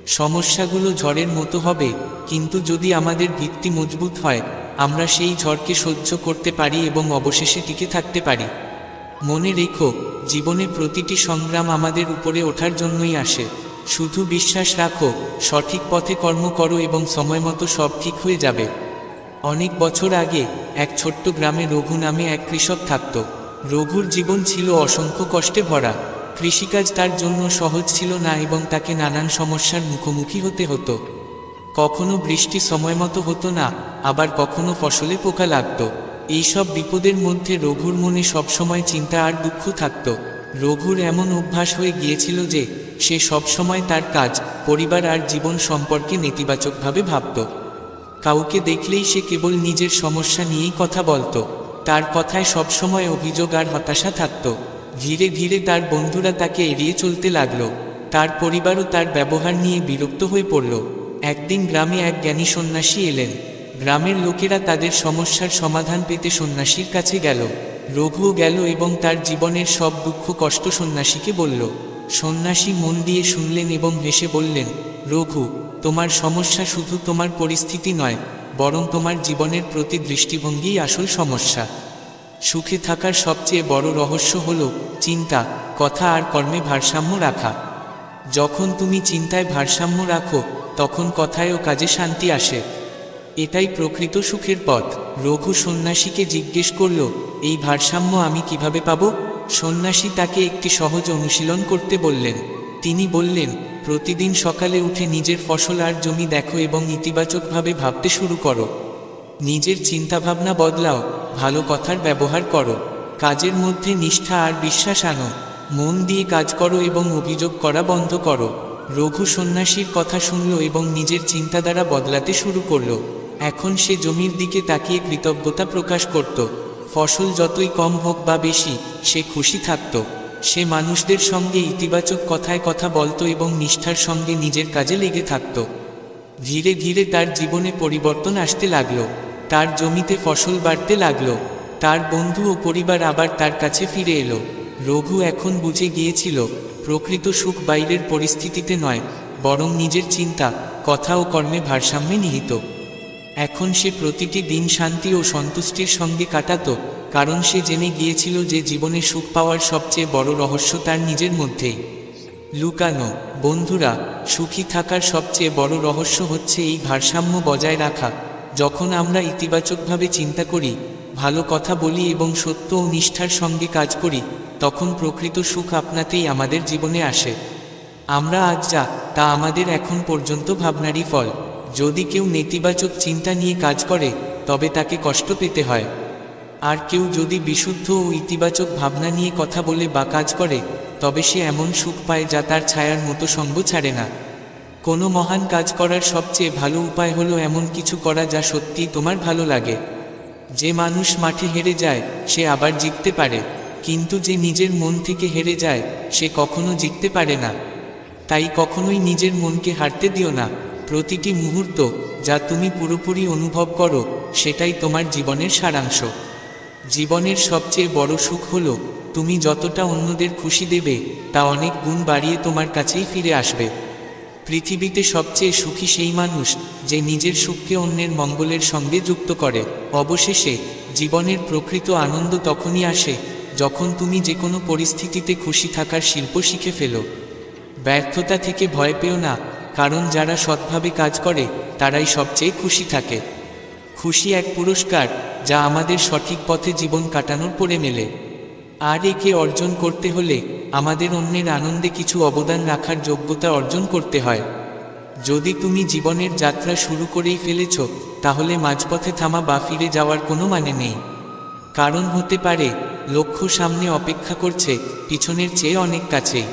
সমস্যাগুলো ঝড়ের মতো হবে, কিন্তু যদি আমাদের ভিত্তি মজবুত হয়, আমরা সেই ঝড়কে সহ্য করতে পারি এবং অবশেষে টিকে থাকতে পারি। মনে রেখো, জীবনে প্রতিটি সংগ্রাম আমাদের উপরে ওঠার জন্যই আসে। শুধু বিশ্বাস রাখো, সঠিক পথে কর্ম করো এবং সময়মতো সব ঠিক হয়ে যাবে। অনেক বছর আগে এক ছোট্ট গ্রামে রঘু নামে এক কৃষক থাকত। রঘুর জীবন ছিল অসংখ্য কষ্টে ভরা। কৃষিকাজ তার জন্য সহজ ছিল না এবং তাকে নানান সমস্যার মুখোমুখি হতে হতো। কখনো বৃষ্টি সময়মতো হতো না, আবার কখনো ফসলে পোকা লাগত। এইসব বিপদের মধ্যে রঘুর মনে সবসময় চিন্তা আর দুঃখ থাকত। রঘুর এমন অভ্যাস হয়ে গিয়েছিল যে সে সবসময় তার কাজ, পরিবার আর জীবন সম্পর্কে নেতিবাচকভাবে ভাবত। কাউকে দেখলেই সে কেবল নিজের সমস্যা নিয়েই কথা বলত। তার কথায় সবসময় অভিযোগ আর হতাশা থাকত। ধীরে ধীরে তার বন্ধুরা তাকে এড়িয়ে চলতে লাগল। তার পরিবারও তার ব্যবহার নিয়ে বিরক্ত হয়ে পড়ল। একদিন গ্রামে এক জ্ঞানী সন্ন্যাসী এলেন। গ্রামের লোকেরা তাদের সমস্যার সমাধান পেতে সন্ন্যাসীর কাছে গেল। রঘুও গেল এবং তার জীবনের সব দুঃখ কষ্ট সন্ন্যাসীকে বলল। সন্ন্যাসী মন দিয়ে শুনলেন এবং হেসে বললেন, রঘু, তোমার সমস্যা শুধু তোমার পরিস্থিতি নয়, বরং তোমার জীবনের প্রতি দৃষ্টিভঙ্গিই আসল সমস্যা। সুখে থাকার সবচেয়ে বড় রহস্য হল চিন্তা, কথা আর কর্মে ভারসাম্য রাখা। যখন তুমি চিন্তায় ভারসাম্য রাখো, তখন কথায় ও কাজে শান্তি আসে। এটাই প্রকৃত সুখের পথ। রঘু সন্ন্যাসীকে জিজ্ঞেস করল, এই ভারসাম্য আমি কিভাবে পাব? সন্ন্যাসী তাকে একটি সহজ অনুশীলন করতে বললেন। তিনি বললেন, প্রতিদিন সকালে উঠে নিজের ফসল আর জমি দেখো এবং ইতিবাচকভাবে ভাবতে শুরু করো। নিজের চিন্তাভাবনা বদলাও, ভালো কথার ব্যবহার করো, কাজের মধ্যে নিষ্ঠা আর বিশ্বাস আনো, মন দিয়ে কাজ করো এবং অভিযোগ করা বন্ধ করো। রঘু সন্ন্যাসীর কথা শুনল এবং নিজের চিন্তাধারা বদলাতে শুরু করল। এখন সে জমির দিকে তাকিয়ে কৃতজ্ঞতা প্রকাশ করত। ফসল যতই কম হোক বা বেশি, সে খুশি থাকত। সে মানুষদের সঙ্গে ইতিবাচক কথায় কথা বলতো এবং নিষ্ঠার সঙ্গে নিজের কাজে লেগে থাকত। ধীরে ধীরে তার জীবনে পরিবর্তন আসতে লাগলো। তার জমিতে ফসল বাড়তে লাগলো। তার বন্ধু ও পরিবার আবার তার কাছে ফিরে এলো। রঘু এখন বুঝে গিয়েছিল, প্রকৃত সুখ বাইরের পরিস্থিতিতে নয়, বরং নিজের চিন্তা, কথা ও কর্মে ভারসাম্যে নিহিত। এখন সে প্রতিটি দিন শান্তি ও সন্তুষ্টির সঙ্গে কাটাতো, কারণ সে জেনে গিয়েছিল যে জীবনে সুখ পাওয়ার সবচেয়ে বড় রহস্য তার নিজের মধ্যেই লুকানো। বন্ধুরা, সুখী থাকার সবচেয়ে বড় রহস্য হচ্ছে এই ভারসাম্য বজায় রাখা। যখন আমরা ইতিবাচকভাবে চিন্তা করি, ভালো কথা বলি এবং সত্য ও নিষ্ঠার সঙ্গে কাজ করি, তখন প্রকৃত সুখ আপনাতেই আমাদের জীবনে আসে। আমরা আজ যা, তা আমাদের এখন পর্যন্ত ভাবনারই ফল। যদি কেউ নেতিবাচক চিন্তা নিয়ে কাজ করে, তবে তাকে কষ্ট পেতে হয়। আর কেউ যদি বিশুদ্ধ ও ইতিবাচক ভাবনা নিয়ে কথা বলে বা কাজ করে, তবে সে এমন সুখ পায় যা তার ছায়ার মতো সঙ্গ ছাড়ে না। কোনো মহান কাজ করার সবচেয়ে ভালো উপায় হলো এমন কিছু করা যা সত্যিই তোমার ভালো লাগে। যে মানুষ মাঠে হেরে যায় সে আবার জিততে পারে, কিন্তু যে নিজের মন থেকে হেরে যায় সে কখনো জিততে পারে না। তাই কখনোই নিজের মনকে হারতে দিও না। প্রতিটি মুহূর্ত যা তুমি পুরোপুরি অনুভব করো সেটাই তোমার জীবনের সারাংশ। জীবনের সবচেয়ে বড় সুখ হলো তুমি যতটা অন্যদের খুশি দেবে তা অনেক গুণ বাড়িয়ে তোমার কাছেই ফিরে আসবে। পৃথিবীতে সবচেয়ে সুখী সেই মানুষ যে নিজের সুখকে অন্যের মঙ্গলের সঙ্গে যুক্ত করে। অবশেষে জীবনের প্রকৃত আনন্দ তখনই আসে যখন তুমি যে কোনো পরিস্থিতিতে খুশি থাকার শিল্প শিখে ফেলো। ব্যর্থতা থেকে ভয় পেও না, কারণ যারা সৎভাবে কাজ করে তারাই সবচেয়ে খুশি থাকে। খুশি এক পুরস্কার যা আমাদের সঠিক পথে জীবন কাটানোর পরে মেলে। আর একে অর্জন করতে হলে আমাদের অন্যের আনন্দে কিছু অবদান রাখার যোগ্যতা অর্জন করতে হয়। যদি তুমি জীবনের যাত্রা শুরু করেই ফেলেছ তাহলে মাঝপথে থামা বা ফিরে যাওয়ার কোনো মানে নেই। কারণ হতে পারে লক্ষ্য সামনে অপেক্ষা করছে পিছনের চেয়ে অনেক কাছেই।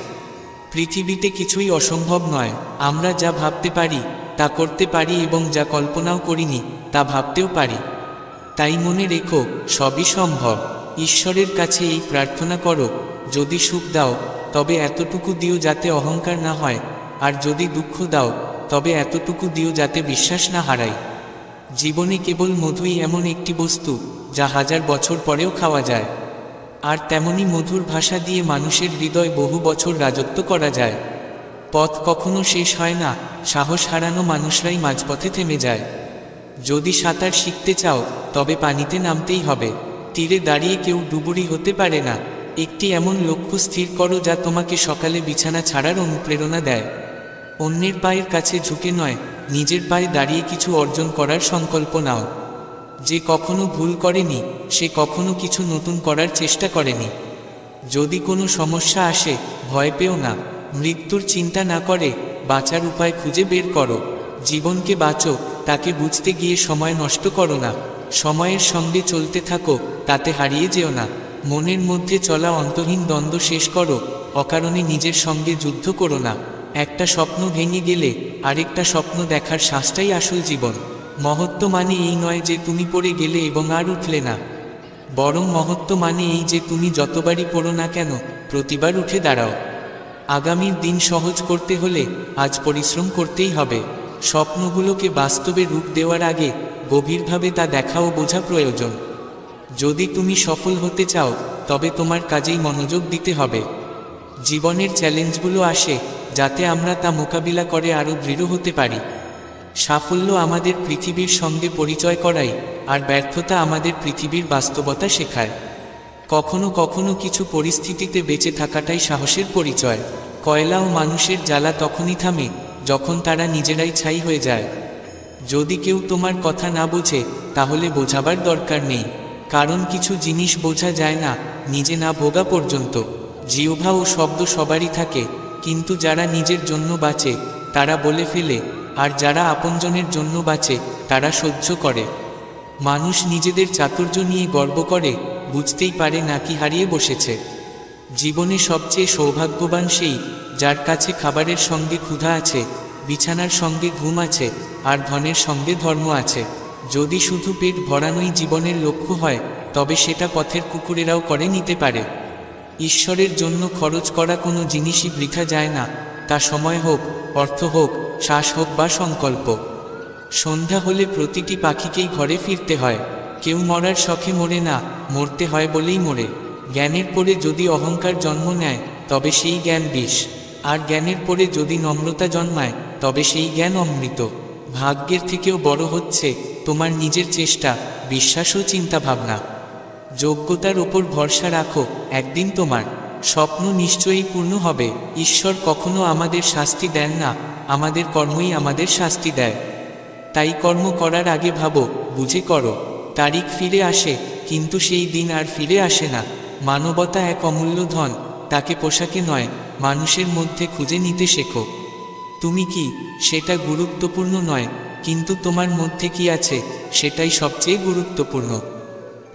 পৃথিবীতে কিছুই অসম্ভব নয়। আমরা যা ভাবতে পারি তা করতে পারি এবং যা কল্পনাও করিনি তা ভাবতেও পারি। তাই মনে রেখো, সবই সম্ভব। ঈশ্বরের কাছে এই প্রার্থনা করো, যদি সুখ দাও তবে এতটুকু দিও যাতে অহংকার না হয়, আর যদি দুঃখ দাও তবে এতটুকু দিও যাতে বিশ্বাস না হারাই। জীবনে কেবল মধুই এমন একটি বস্তু যা 1000 বছর পরেও খাওয়া যায়, আর তেমনি মধুর ভাষা দিয়ে মানুষের হৃদয় বহু বছর রাজত্ব করা যায়। পথ কখনো শেষ হয় না, সাহস হারানো মানুষরাই মাঝপথে থেমে যায়। যদি সাঁতার শিখতে চাও তবে পানিতে নামতেই হবে। তীরে দাঁড়িয়ে কেউ ডুবুরি হতে পারে না। একটি এমন লক্ষ্য স্থির করো যা তোমাকে সকালে বিছানা ছাড়ার অনুপ্রেরণা দেয়। অন্যের পায়ের কাছে ঝুঁকে নয়, নিজের পায়ে দাঁড়িয়ে কিছু অর্জন করার সংকল্প নাও। যে কখনো ভুল করেনি সে কখনো কিছু নতুন করার চেষ্টা করেনি। যদি কোনো সমস্যা আসে ভয় পেও না, মৃত্যুর চিন্তা না করে বাঁচার উপায় খুঁজে বের করো। জীবনকে বাঁচো, তাকে বুঝতে গিয়ে সময় নষ্ট করো না। সময়ের সঙ্গে চলতে থাকো, তাতে হারিয়ে যেও না। মনের মধ্যে চলা অন্তহীন দ্বন্দ্ব শেষ করো, অকারণে নিজের সঙ্গে যুদ্ধ করো না। একটা স্বপ্ন ভেঙে গেলে আরেকটা স্বপ্ন দেখার শ্বাসটাই আসল জীবন। মহত্ব মানে এই নয় যে তুমি পড়ে গেলে এবং আর উঠলে না, বরং মহত্ব মানে এই যে তুমি যতবারই পড়ো না কেন প্রতিবার উঠে দাঁড়াও। আগামীর দিন সহজ করতে হলে আজ পরিশ্রম করতেই হবে। স্বপ্নগুলোকে বাস্তবে রূপ দেওয়ার আগে গভীরভাবে তা দেখা ও বোঝা প্রয়োজন। যদি তুমি সফল হতে চাও তবে তোমার কাজেই মনোযোগ দিতে হবে। জীবনের চ্যালেঞ্জগুলো আসে যাতে আমরা তা মোকাবিলা করে আরও দৃঢ় হতে পারি। সাফল্য আমাদের পৃথিবীর সঙ্গে পরিচয় করায়, আর ব্যর্থতা আমাদের পৃথিবীর বাস্তবতা শেখায়। কখনো কখনো কিছু পরিস্থিতিতে বেঁচে থাকাটাই সাহসের পরিচয়। কয়লা ও মানুষের জ্বালা তখনই থামে যখন তারা নিজেরাই ছাই হয়ে যায়। যদি কেউ তোমার কথা না বোঝে তাহলে বোঝাবার দরকার নেই, কারণ কিছু জিনিস বোঝা যায় না নিজে না ভোগা পর্যন্ত। জিহ্বা ও শব্দ সবারই থাকে, কিন্তু যারা নিজের জন্য বাঁচে তারা বলে ফেলে, আর যারা আপনজনের জন্য বাঁচে তারা সহ্য করে। মানুষ নিজেদের চাতুর্য নিয়ে গর্ব করে, বুঝতেই পারে না কি হারিয়ে বসেছে। জীবনে সবচেয়ে সৌভাগ্যবান সেই যার কাছে খাবারের সঙ্গে ক্ষুধা আছে, বিছানার সঙ্গে ঘুম আছে, আর ধনের সঙ্গে ধর্ম আছে। যদি শুধু পেট ভরানোই জীবনের লক্ষ্য হয় তবে সেটা পথের কুকুরেরাও করে নিতে পারে। ঈশ্বরের জন্য খরচ করা কোনো জিনিসই বৃথা যায় না, তা সময় হোক, অর্থ হোক, শ্বাস হোক বা সংকল্প। সন্ধ্যা হলে প্রতিটি পাখিকেই ঘরে ফিরতে হয়। কেউ মরার শখে মরে না, মরতে হয় বলেই মরে। জ্ঞানের পরে যদি অহংকার জন্ম নেয় তবে সেই জ্ঞান বিষ, আর জ্ঞানের পরে যদি নম্রতা জন্মায় তবে সেই জ্ঞান অমৃত। ভাগ্যের থেকেও বড় হচ্ছে তোমার নিজের চেষ্টা, বিশ্বাস ও চিন্তাভাবনা। যোগ্যতার ওপর ভরসা রাখো, একদিন তোমার স্বপ্ন নিশ্চয়ই পূর্ণ হবে। ঈশ্বর কখনো আমাদের শাস্তি দেন না, আমাদের কর্মই আমাদের শাস্তি দেয়। তাই কর্ম করার আগে ভাবো, বুঝে করো। তারিখ ফিরে আসে কিন্তু সেই দিন আর ফিরে আসে না। মানবতা এক অমূল্য ধন, তাকে পোশাকে নয় মানুষের মধ্যে খুঁজে নিতে শেখো। তুমি কি সেটা গুরুত্বপূর্ণ নয়, কিন্তু তোমার মধ্যে কি আছে সেটাই সবচেয়ে গুরুত্বপূর্ণ।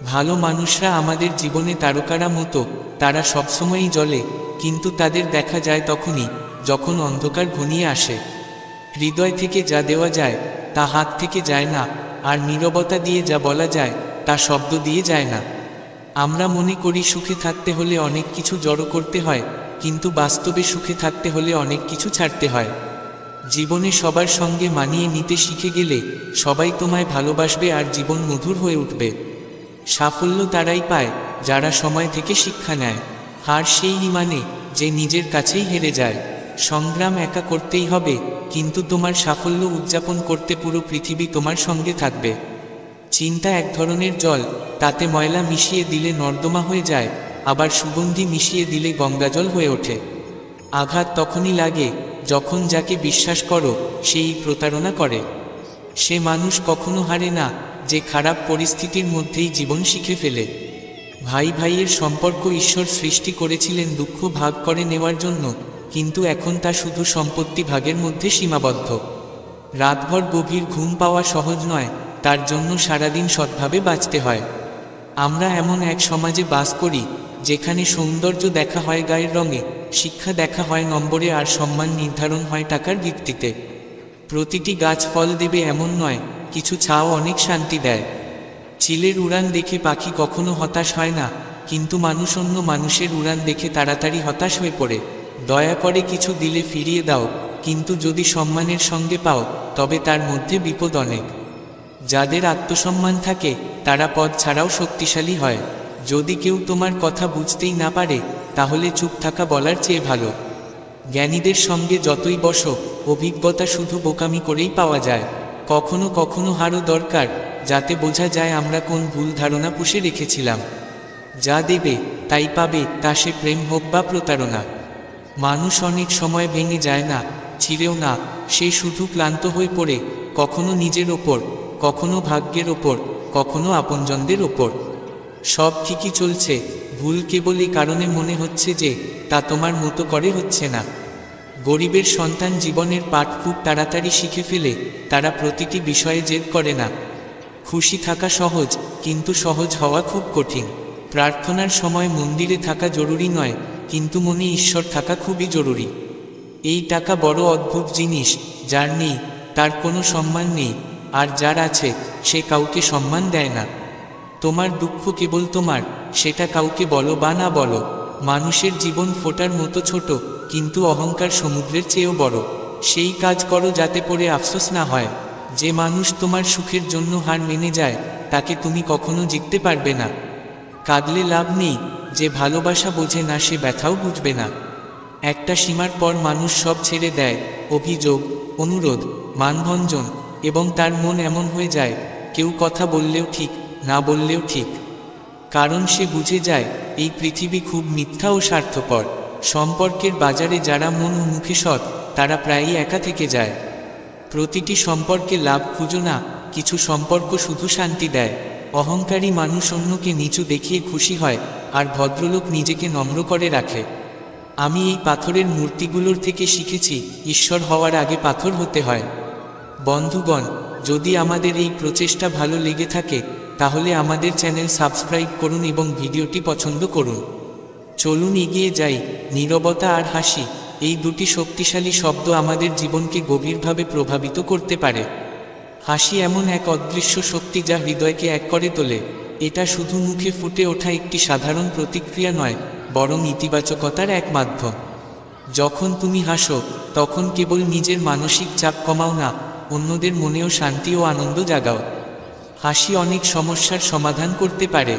ভালো মানুষরা আমাদের জীবনে তারকারা মতো, তারা সবসময়ই জ্বলে, কিন্তু তাদের দেখা যায় তখনই যখন অন্ধকার ঘনিয়ে আসে। হৃদয় থেকে যা দেওয়া যায় তা হাত থেকে যায় না, আর নীরবতা দিয়ে যা বলা যায় তা শব্দ দিয়ে যায় না। আমরা মনে করি সুখে থাকতে হলে অনেক কিছু জড়ো করতে হয়, কিন্তু বাস্তবে সুখে থাকতে হলে অনেক কিছু ছাড়তে হয়। জীবনে সবার সঙ্গে মানিয়ে নিতে শিখে গেলে সবাই তোমায় ভালোবাসবে আর জীবন মধুর হয়ে উঠবে। সাফল্য তারাই পায় যারা সময় থেকে শিক্ষা নেয়। হার সেই মানে যে নিজের কাছেই হেরে যায়। সংগ্রাম একা করতেই হবে, কিন্তু তোমার সাফল্য উদযাপন করতে পুরো পৃথিবী তোমার সঙ্গে থাকবে। চিন্তা এক ধরনের জল, তাতে ময়লা মিশিয়ে দিলে নর্দমা হয়ে যায়, আবার সুগন্ধি মিশিয়ে দিলে গঙ্গাজল হয়ে ওঠে। আঘাত তখনই লাগে যখন যাকে বিশ্বাস করো সেই প্রতারণা করে। সে মানুষ কখনো হারে না যে খারাপ পরিস্থিতির মধ্যেই জীবন শিখে ফেলে। ভাই ভাইয়ের সম্পর্ক ঈশ্বর সৃষ্টি করেছিলেন দুঃখ ভাগ করে নেওয়ার জন্য, কিন্তু এখন তা শুধু সম্পত্তি ভাগের মধ্যে সীমাবদ্ধ। রাতভর গভীর ঘুম পাওয়া সহজ নয়, তার জন্য সারাদিন সৎভাবে বাঁচতে হয়। আমরা এমন এক সমাজে বাস করি যেখানে সৌন্দর্য দেখা হয় গায়ের রঙে, শিক্ষা দেখা হয় নম্বরে, আর সম্মান নির্ধারণ হয় টাকার ভিত্তিতে। প্রতিটি গাছ ফল দেবে এমন নয়, কিছু ছাও অনেক শান্তি দেয়। চিলের উড়ান দেখে পাখি কখনো হতাশ হয় না, কিন্তু মানুষ অন্য মানুষের উড়ান দেখে তাড়াতাড়ি হতাশ হয়ে পড়ে। দয়া করে কিছু দিলে ফিরিয়ে দাও, কিন্তু যদি সম্মানের সঙ্গে পাও তবে তার মধ্যে বিপদ অনেক। যাদের আত্মসম্মান থাকে তারা পদ ছাড়াও শক্তিশালী হয়। যদি কেউ তোমার কথা বুঝতেই না পারে তাহলে চুপ থাকা বলার চেয়ে ভালো। জ্ঞানীদের সঙ্গে যতই বসো, অভিজ্ঞতা শুধু বোকামি করেই পাওয়া যায়। কখনো কখনো হারও দরকার, যাতে বোঝা যায় আমরা কোন ভুল ধারণা পুষে রেখেছিলাম। যা দেবে তাই পাবে, তা সে প্রেম হোক বা প্রতারণা। মানুষ অনেক সময় ভেঙে যায় না, ছিঁড়েও না, সে শুধু ক্লান্ত হয়ে পড়ে, কখনো নিজের ওপর, কখনো ভাগ্যের ওপর, কখনো আপনজনদের ওপর। সব ঠিকই চলছে, ভুল কেবল এই কারণে মনে হচ্ছে যে তা তোমার মতো করে হচ্ছে না। গরিবের সন্তান জীবনের পাঠ খুব তাড়াতাড়ি শিখে ফেলে, তারা প্রতিটি বিষয়ে জেদ করে না। খুশি থাকা সহজ, কিন্তু সহজ হওয়া খুব কঠিন। প্রার্থনার সময় মন্দিরে থাকা জরুরি নয়, কিন্তু মনে ঈশ্বর থাকা খুবই জরুরি। এই টাকা বড় অদ্ভুত জিনিস, যার নেই তার কোনো সম্মান নেই, আর যার আছে সে কাউকে সম্মান দেয় না। তোমার দুঃখ কেবল তোমার, সেটা কাউকে বলো বা না বলো। মানুষের জীবন ফোঁটার মতো ছোট, কিন্তু অহংকার সমুদ্রের চেয়েও বড়। সেই কাজ করো যাতে পড়ে আফসোস না হয়। যে মানুষ তোমার সুখের জন্য হার মেনে যায় তাকে তুমি কখনো জিততে পারবে না। কাঁদলে লাভ নেই, যে ভালোবাসা বোঝে না সে ব্যথাও বুঝবে না। একটা সীমার পর মানুষ সব ছেড়ে দেয়, অভিযোগ, অনুরোধ, মানভঞ্জন, এবং তার মন এমন হয়ে যায় কেউ কথা বললেও ঠিক, না বললেও ঠিক। কারণ সে বুঝে যায় এই পৃথিবী খুব মিথ্যা ও স্বার্থপর। সম্পর্কের বাজারে যারা মন ও মুখে সৎ তারা প্রায়ই একা থেকে যায়। প্রতিটি সম্পর্কে লাভ খুঁজো না, কিছু সম্পর্ক শুধু শান্তি দেয়। অহংকারী মানুষ অন্যকে নিচু দেখিয়ে খুশি হয়, আর ভদ্রলোক নিজেকে নম্র করে রাখে। আমি এই পাথরের মূর্তিগুলোর থেকে শিখেছি ঈশ্বর হওয়ার আগে পাথর হতে হয়। বন্ধুগণ, যদি আমাদের এই প্রচেষ্টা ভালো লেগে থাকে তাহলে আমাদের চ্যানেল সাবস্ক্রাইব করুন এবং ভিডিওটি পছন্দ করুন। চলুন এগিয়ে যাই। নীরবতা আর হাসি, এই দুটি শক্তিশালী শব্দ আমাদের জীবনকে গভীরভাবে প্রভাবিত করতে পারে। হাসি এমন এক অদৃশ্য শক্তি যা হৃদয়কে এক করে তোলে। এটা শুধু মুখে ফুটে ওঠা একটি সাধারণ প্রতিক্রিয়া নয়, বরং ইতিবাচকতার এক মাধ্যম। যখন তুমি হাসো তখন কেবল নিজের মানসিক চাপ কমাও না, অন্যদের মনেও শান্তি ও আনন্দ জাগাও। হাসি অনেক সমস্যার সমাধান করতে পারে।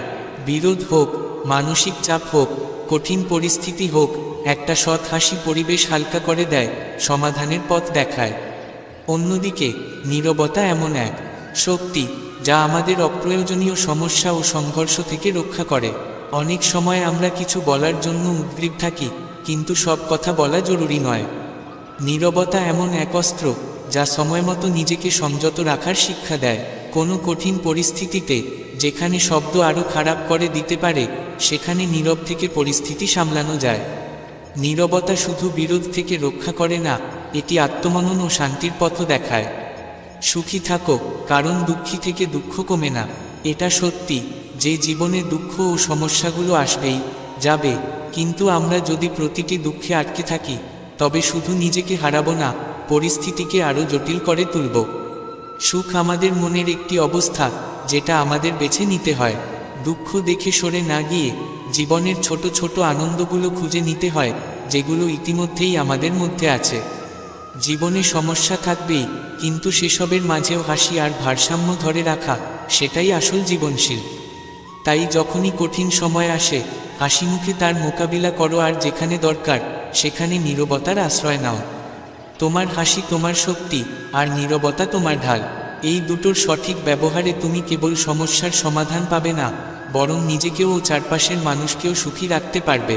বিরোধ হোক, মানসিক চাপ হোক, কঠিন পরিস্থিতি হোক, একটা সৎ হাসি পরিবেশ হালকা করে দেয়, সমাধানের পথ দেখায়। অন্যদিকে নীরবতা এমন এক শক্তি যা আমাদের অপ্রয়োজনীয় সমস্যা ও সংঘর্ষ থেকে রক্ষা করে। অনেক সময় আমরা কিছু বলার জন্য উদ্গ্রীব থাকি, কিন্তু সব কথা বলা জরুরি নয়। নীরবতা এমন এক অস্ত্র যা সময়মতো নিজেকে সংযত রাখার শিক্ষা দেয়। কোনো কঠিন পরিস্থিতিতে যেখানে শব্দ আরও খারাপ করে দিতে পারে, সেখানে নীরব থেকে পরিস্থিতি সামলানো যায়। নীরবতা শুধু বিরোধ থেকে রক্ষা করে না, এটি আত্মমনন ও শান্তির পথ দেখায়। সুখী থাকো, কারণ দুঃখী থেকে দুঃখ কমে না। এটা সত্যি যে জীবনে দুঃখ ও সমস্যাগুলো আসবেই, যাবে, কিন্তু আমরা যদি প্রতিটি দুঃখে আটকে থাকি তবে শুধু নিজেকে হারাবো না, পরিস্থিতিকে আরও জটিল করে তুলব। সুখ আমাদের মনের একটি অবস্থা, যেটা আমাদের বেছে নিতে হয়। দুঃখ দেখে সরে না গিয়ে জীবনের ছোট ছোট আনন্দগুলো খুঁজে নিতে হয়, যেগুলো ইতিমধ্যেই আমাদের মধ্যে আছে। জীবনে সমস্যা থাকবেই, কিন্তু সেসবের মাঝেও হাসি আর ভারসাম্য ধরে রাখা, সেটাই আসল জীবনশীল। তাই যখনই কঠিন সময় আসে, হাসি মুখে তার মোকাবিলা করো, আর যেখানে দরকার সেখানে নীরবতার আশ্রয় নাও। তোমার হাসি তোমার শক্তি, আর নীরবতা তোমার ঢাল। এই দুটোর সঠিক ব্যবহারে তুমি কেবল সমস্যার সমাধান পাবে না, বরং নিজেকেও ও চারপাশের মানুষকেও সুখী রাখতে পারবে।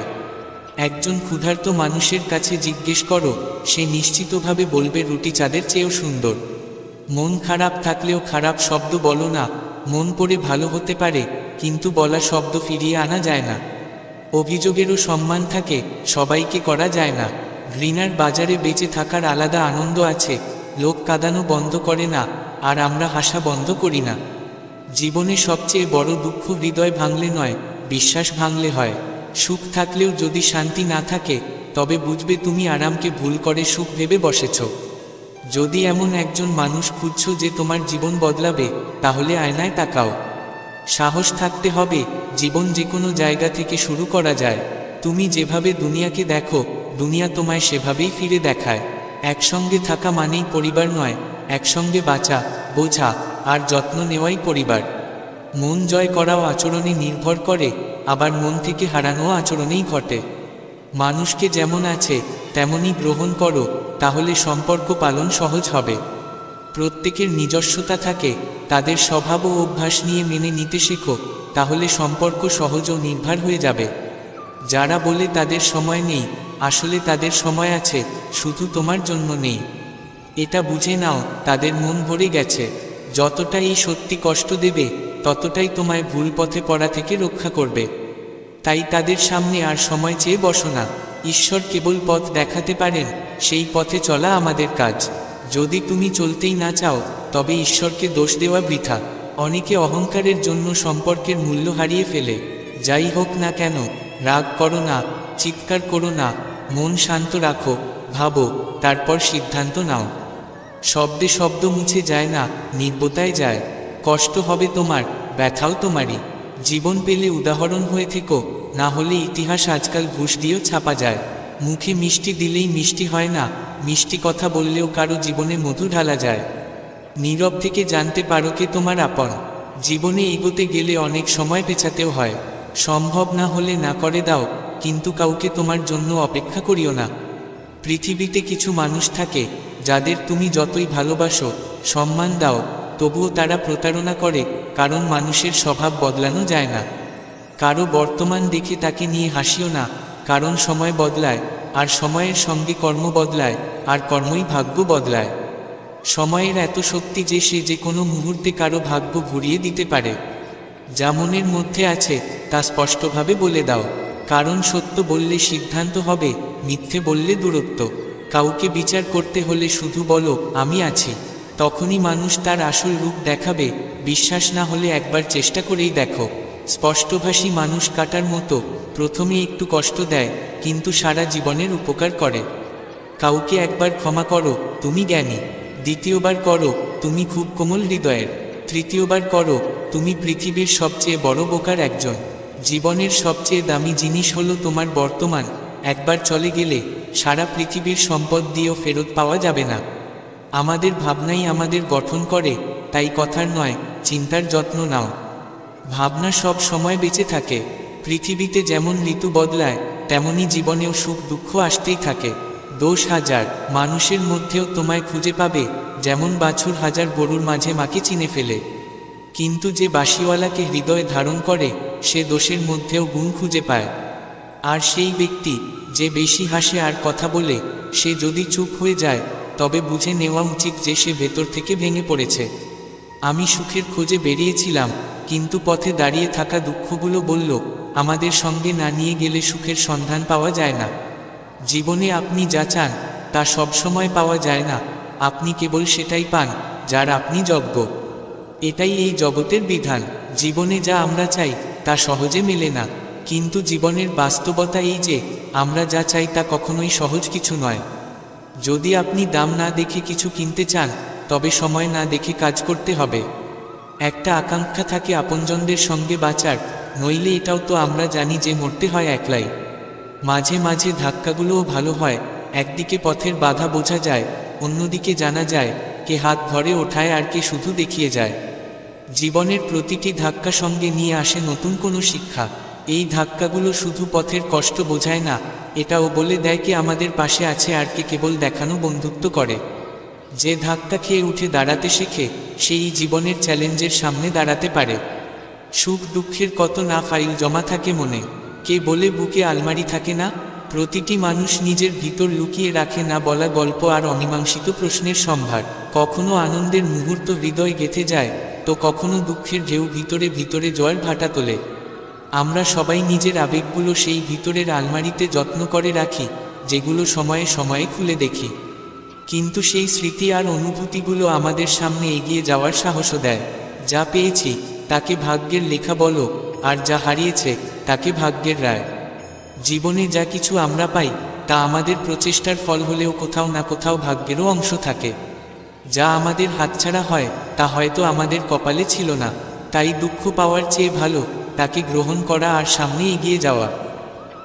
একজন ক্ষুধার্ত মানুষের কাছে জিজ্ঞেস করো, সে নিশ্চিতভাবে বলবে রুটি চাঁদের চেয়েও সুন্দর। মন খারাপ থাকলেও খারাপ শব্দ বলো না। মন পড়ে ভালো হতে পারে, কিন্তু বলা শব্দ ফিরিয়ে আনা যায় না। অভিযোগেরও সম্মান থাকে, সবাইকে করা যায় না। ঘৃণার বাজারে বেঁচে থাকার আলাদা আনন্দ আছে। লোক কাঁদানো বন্ধ করে না, আর আমরা হাসা বন্ধ করি না। জীবনে সবচেয়ে বড় দুঃখ হৃদয় ভাঙলে নয়, বিশ্বাস ভাঙলে হয়। সুখ থাকলেও যদি শান্তি না থাকে, তবে বুঝবে তুমি আরামকে ভুল করে সুখ ভেবে বসেছ। যদি এমন একজন মানুষ খুঁজছো যে তোমার জীবন বদলাবে, তাহলে আয়নায় তাকাও। সাহস থাকতে হবে, জীবন যে কোনো জায়গা থেকে শুরু করা যায়। তুমি যেভাবে দুনিয়াকে দেখো, দুনিয়া তোমায় সেভাবেই ফিরে দেখায়। একসঙ্গে থাকা মানেই পরিবার নয়, একসঙ্গে বাঁচা, বোঝা আর যত্ন নেওয়াই পরিবার। মন জয় করাও আচরণে নির্ভর করে, আবার মন থেকে হারানো আচরণেই ঘটে। মানুষকে যেমন আছে তেমনই গ্রহণ করো, তাহলে সম্পর্ক পালন সহজ হবে। প্রত্যেকের নিজস্বতা থাকে, তাদের স্বভাব ও অভ্যাস নিয়ে মেনে নিতে শেখো, তাহলে সম্পর্ক সহজ ও নির্ভর হয়ে যাবে। যারা বলে তাদের সময় নেই, আসলে তাদের সময় আছে, শুধু তোমার জন্য নেই। এটা বুঝে নাও, তাদের মন ভরে গেছে। যতটাই এই সত্যি কষ্ট দেবে, ততটাই তোমায় ভুল পথে পড়া থেকে রক্ষা করবে। তাই তাদের সামনে আর সময় চেয়ে বসো না। ঈশ্বর কেবল পথ দেখাতে পারেন, সেই পথে চলা আমাদের কাজ। যদি তুমি চলতেই না চাও, তবে ঈশ্বরকে দোষ দেওয়া বৃথা। অনেকে অহংকারের জন্য সম্পর্কের মূল্য হারিয়ে ফেলে। যাই হোক না কেন, রাগ করো না, চিৎকার করো না, মন শান্ত রাখো, ভাবো, তারপর সিদ্ধান্ত নাও। শব্দে শব্দ মুছে যায় না, নির্বতায় যায়। কষ্ট হবে তোমার, ব্যথাও তোমারই। জীবন পেলে উদাহরণ হয়ে থেকো, না হলে ইতিহাস আজকাল ঘুষ দিয়েও ছাপা যায়। মুখে মিষ্টি দিলেই মিষ্টি হয় না, মিষ্টি কথা বললেও কারো জীবনে মধু ঢালা যায়। নীরব থেকে জানতে পারো কে তোমার আপন। জীবনে এগোতে গেলে অনেক সময় পেছাতেও হয়। সম্ভব না হলে না করে দাও, কিন্তু কাউকে তোমার জন্য অপেক্ষা করিও না। পৃথিবীতে কিছু মানুষ থাকে, যাদের তুমি যতই ভালোবাসো, সম্মান দাও, তবুও তারা প্রতারণা করে, কারণ মানুষের স্বভাব বদলানো যায় না। কারো বর্তমান দেখে তাকে নিয়ে হাসিও না, কারণ সময় বদলায়, আর সময়ের সঙ্গে কর্ম বদলায়, আর কর্মই ভাগ্য বদলায়। সময়ের এত শক্তি যে সে যে কোনো মুহূর্তে কারো ভাগ্য ঘুরিয়ে দিতে পারে। যা মনের মধ্যে আছে তা স্পষ্টভাবে বলে দাও, কারণ সত্য বললে সিদ্ধান্ত হবে, মিথ্যে বললে দূরত্ব। কাউকে বিচার করতে হলে শুধু বলো আমি আছি, তখনই মানুষ তার আসল রূপ দেখাবে। বিশ্বাস না হলে একবার চেষ্টা করেই দেখো। স্পষ্টভাষী মানুষ কাটার মতো, প্রথমে একটু কষ্ট দেয়, কিন্তু সারা জীবনের উপকার করে। কাউকে একবার ক্ষমা করো, তুমি জ্ঞানী। দ্বিতীয়বার করো, তুমি খুব কোমল হৃদয়ের। তৃতীয়বার করো, তুমি পৃথিবীর সবচেয়ে বড় বোকার একজন। জীবনের সবচেয়ে দামি জিনিস হলো তোমার বর্তমান। একবার চলে গেলে সারা পৃথিবীর সম্পদ দিয়েও ফেরত পাওয়া যাবে না। আমাদের ভাবনাই আমাদের গঠন করে, তাই কথার নয়, চিন্তার যত্ন নাও। ভাবনা সব সময় বেঁচে থাকে। পৃথিবীতে যেমন ঋতু বদলায়, তেমনি জীবনেও সুখ দুঃখ আসতেই থাকে। দোষ হাজার মানুষের মধ্যেও তোমায় খুঁজে পাবে, যেমন বাছুর হাজার গরুর মাঝে মাকে চিনে ফেলে। কিন্তু যে বাঁশিওয়ালাকে হৃদয়ে ধারণ করে, সে দোষের মধ্যেও গুণ খুঁজে পায়। আর সেই ব্যক্তি যে বেশি হাসে আর কথা বলে, সে যদি চুপ হয়ে যায়, তবে বুঝে নেওয়া উচিত যে সে ভেতর থেকে ভেঙে পড়েছে। আমি সুখের খোঁজে বেরিয়েছিলাম, কিন্তু পথে দাঁড়িয়ে থাকা দুঃখগুলো বলল, আমাদের সঙ্গে না নিয়ে গেলে সুখের সন্ধান পাওয়া যায় না। জীবনে আপনি যা চান তা সবসময় পাওয়া যায় না, আপনি কেবল সেটাই পান যার আপনি যোগ্য। এটাই এই জগতের বিধান। জীবনে যা আমরা চাই তা সহজে মেলে না, কিন্তু জীবনের বাস্তবতা এই যে আমরা যা চাই তা কখনোই সহজ কিছু নয়। যদি আপনি দাম না দেখে কিছু কিনতে চান, তবে সময় না দেখে কাজ করতে হবে। একটা আকাঙ্ক্ষা থাকে আপনজনদের সঙ্গে বাঁচার, নইলে এটাও তো আমরা জানি যে মরতে হয় একলাই। মাঝে মাঝে ধাক্কাগুলোও ভালো হয়, একদিকে পথের বাধা বোঝা যায়, অন্যদিকে জানা যায় কে হাত ধরে ওঠায় আর কে শুধু দেখিয়ে যায়। জীবনের প্রতিটি ধাক্কা সঙ্গে নিয়ে আসে নতুন কোনো শিক্ষা। এই ধাক্কাগুলো শুধু পথের কষ্ট বোঝায় না, এটাও বলে দেয় কে আমাদের পাশে আছে আর কে কেবল দেখানো বন্ধুত্ব করে। যে ধাক্কা খেয়ে উঠে দাঁড়াতে শেখে, সেই জীবনের চ্যালেঞ্জের সামনে দাঁড়াতে পারে। সুখ দুঃখের কত না ফাইল জমা থাকে মনে, কে বলে বুকে আলমারি থাকে না। প্রতিটি মানুষ নিজের ভিতর লুকিয়ে রাখে না বলা গল্প আর অমীমাংসিত প্রশ্নের সম্ভার। কখনো আনন্দের মুহূর্ত হৃদয় গেঁথে যায়, তো কখনো দুঃখের ঢেউ ভিতরে ভিতরে জয়ের ভাটা তোলে। আমরা সবাই নিজের আবেগগুলো সেই ভিতরের আলমারিতে যত্ন করে রাখি, যেগুলো সময়ে সময়ে খুলে দেখি। কিন্তু সেই স্মৃতি আর অনুভূতিগুলো আমাদের সামনে এগিয়ে যাওয়ার সাহসও দেয়। যা পেয়েছি তাকে ভাগ্যের লেখা বলো, আর যা হারিয়েছে তাকে ভাগ্যের রায়। জীবনে যা কিছু আমরা পাই তা আমাদের প্রচেষ্টার ফল হলেও কোথাও না কোথাও ভাগ্যেরও অংশ থাকে। যা আমাদের হাতছাড়া হয় তা হয়তো আমাদের কপালে ছিল না। তাই দুঃখ পাওয়ার চেয়ে ভালো তাকে গ্রহণ করা আর সামনে এগিয়ে যাওয়া।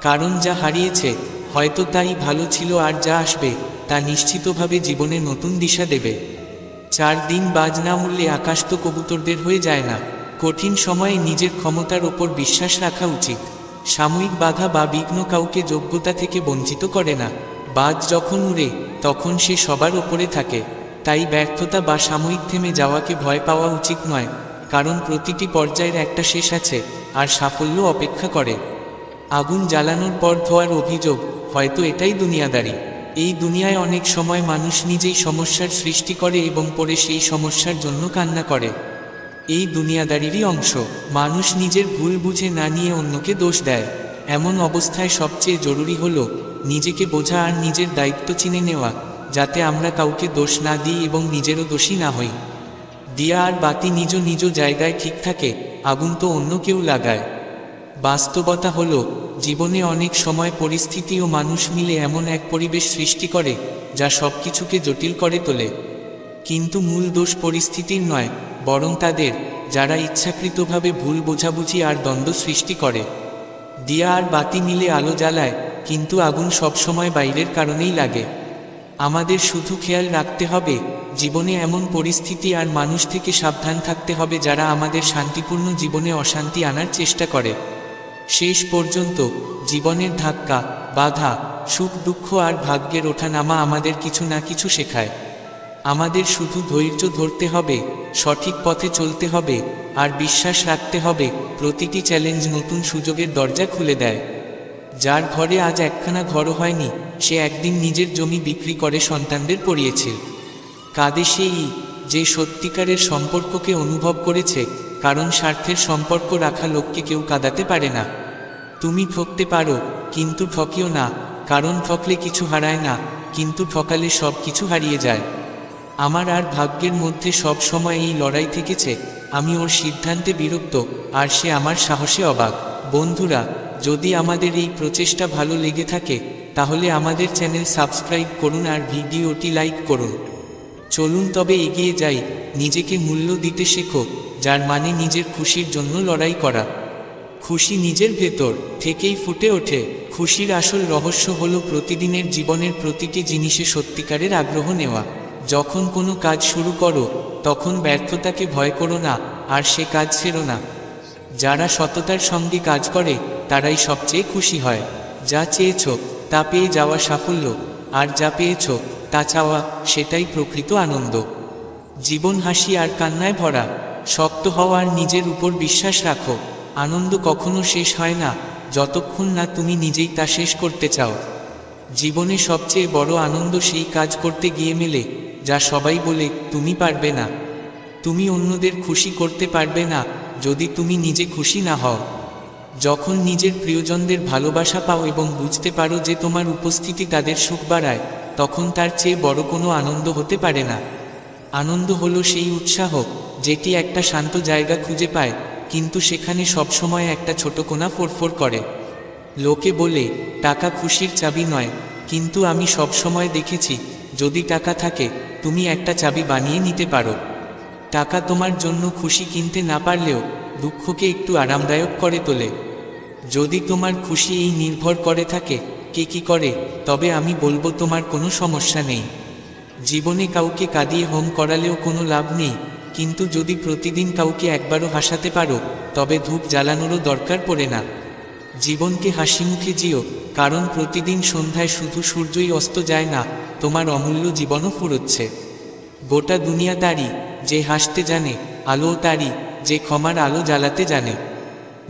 কারণ যা হারিয়েছে হয়তো তাই ভালো ছিল, আর যা আসবে তা নিশ্চিতভাবে জীবনে নতুন দিশা দেবে। 4 দিন বাজ না উড়লে আকাশ তো কবুতরদের হয়ে যায় না। কঠিন সময়ে নিজের ক্ষমতার ওপর বিশ্বাস রাখা উচিত। সাময়িক বাধা বা বিঘ্ন কাউকে যোগ্যতা থেকে বঞ্চিত করে না। বাজ যখন উড়ে তখন সে সবার ওপরে থাকে। তাই ব্যর্থতা বা সাময়িক থেমে যাওয়াকে ভয় পাওয়া উচিত নয়, কারণ প্রতিটি পর্যায়ের একটা শেষ আছে, আর সাফল্য অপেক্ষা করে। আগুন জ্বালানোর পর ধোয়ার অভিযোগ, হয়তো এটাই দুনিয়াদারি। এই দুনিয়ায় অনেক সময় মানুষ নিজেই সমস্যার সৃষ্টি করে এবং পরে সেই সমস্যার জন্য কান্না করে। এই দুনিয়াদারিরই অংশ। মানুষ নিজের ভুল বুঝে না নিয়ে অন্যকে দোষ দেয়। এমন অবস্থায় সবচেয়ে জরুরি হলো নিজেকে বোঝা আর নিজের দায়িত্ব চিনে নেওয়া, যাতে আমরা কাউকে দোষ না দিই এবং নিজেরও দোষী না হই। দিয়া আর বাতি নিজ নিজ জায়গায় ঠিক থাকে, আগুন তো অন্য কেউ লাগায়। বাস্তবতা হলো জীবনে অনেক সময় পরিস্থিতি ও মানুষ মিলে এমন এক পরিবেশ সৃষ্টি করে যা সবকিছুকে জটিল করে তোলে। কিন্তু মূল দোষ পরিস্থিতির নয়, বরং তাদের, যারা ইচ্ছাকৃতভাবে ভুল বোঝাবুঝি আর দ্বন্দ্ব সৃষ্টি করে। দিয়া আর বাতি মিলে আলো জ্বালায়, কিন্তু আগুন সবসময় বাইরের কারণেই লাগে। আমাদের শুধু খেয়াল রাখতে হবে জীবনে এমন পরিস্থিতি আর মানুষ থেকে সাবধান থাকতে হবে যারা আমাদের শান্তিপূর্ণ জীবনে অশান্তি আনার চেষ্টা করে। শেষ পর্যন্ত জীবনের ধাক্কা, বাধা, সুখ দুঃখ আর ভাগ্যের ওঠানামা আমাদের কিছু না কিছু শেখায়। আমাদের শুধু ধৈর্য ধরতে হবে, সঠিক পথে চলতে হবে, আর বিশ্বাস রাখতে হবে প্রতিটি চ্যালেঞ্জ নতুন সুযোগের দরজা খুলে দেয়। যার ঘরে আজ একখানা ঘরও হয়নি, সে একদিন নিজের জমি বিক্রি করে সন্তানদের পড়িয়েছে। কাঁদে সেই যে সত্যিকারের সম্পর্ককে অনুভব করেছে, কারণ স্বার্থের সম্পর্ক রাখা লোককে কেউ কাঁদাতে পারে না। তুমি ঠকতে পারো, কিন্তু ঠকিও না, কারণ ঠকলে কিছু হারায় না, কিন্তু ঠকালে সব কিছু হারিয়ে যায়। আমার আর ভাগ্যের মধ্যে সব সময় এই লড়াই থেকেছে। আমি ওর সিদ্ধান্তে বিরক্ত, আর সে আমার সাহসে অবাক। বন্ধুরা, যদি আমাদের এই প্রচেষ্টা ভালো লেগে থাকে তাহলে আমাদের চ্যানেল সাবস্ক্রাইব করুন আর ভিডিওটি লাইক করুন। চলুন তবে এগিয়ে যাই, নিজেকে মূল্য দিতে শেখো, যার মানে নিজের খুশির জন্য লড়াই করা। খুশি নিজের ভেতর থেকেই ফুটে ওঠে। খুশির আসল রহস্য হলো প্রতিদিনের জীবনের প্রতিটি জিনিসে সত্যিকারের আগ্রহ নেওয়া। যখন কোনো কাজ শুরু করো তখন ব্যর্থতাকে ভয় করো না, আর সে কাজ ছেড়ো না। যারা সততার সঙ্গে কাজ করে তারাই সবচেয়ে খুশি হয়। যা চেয়েছো তা পেয়ে যাওয়া সাফল্য, আর যা পেয়েছো তা চাওয়া, সেটাই প্রকৃত আনন্দ। জীবন হাসি আর কান্নায় ভরা। শক্ত হও আর নিজের উপর বিশ্বাস রাখো। আনন্দ কখনো শেষ হয় না যতক্ষণ না তুমি নিজেই তা শেষ করতে চাও। জীবনে সবচেয়ে বড় আনন্দ সেই কাজ করতে গিয়ে মেলে যা সবাই বলে তুমি পারবে না। তুমি অন্যদের খুশি করতে পারবে না যদি তুমি নিজে খুশি না হও। যখন নিজের প্রিয়জনদের ভালোবাসা পাও এবং বুঝতে পারো যে তোমার উপস্থিতি তাদের সুখ বাড়ায়, তখন তার চেয়ে বড় কোনো আনন্দ হতে পারে না। আনন্দ হলো সেই উৎসাহ যেটি একটা শান্ত জায়গা খুঁজে পায়, কিন্তু সেখানে সবসময় একটা ছোট কোণা ফোরফোর করে। লোকে বলে টাকা খুশির চাবি নয়, কিন্তু আমি সবসময় দেখেছি যদি টাকা থাকে তুমি একটা চাবি বানিয়ে নিতে পারো। টাকা তোমার জন্য খুশি কিনতে না পারলেও দুঃখকে একটু আরামদায়ক করে তোলে। যদি তোমার খুশি এই নির্ভর করে থাকে কে কি করে, তবে আমি বলবো তোমার কোনো সমস্যা নেই। জীবনে কাউকে কাঁদিয়ে হোম করালেও কোনো লাভ নেই, কিন্তু যদি প্রতিদিন কাউকে একবারও হাসাতে পারো তবে ধূপ জ্বালানোরও দরকার পড়ে না। জীবনকে হাসিমুখে জিও, কারণ প্রতিদিন সন্ধ্যায় শুধু সূর্যই অস্ত যায় না, তোমার অমূল্য জীবনও ফুরোচ্ছে। গোটা দুনিয়া তারই যে হাসতে জানে, আলো তারই যে ক্ষমার আলো জ্বালাতে জানে।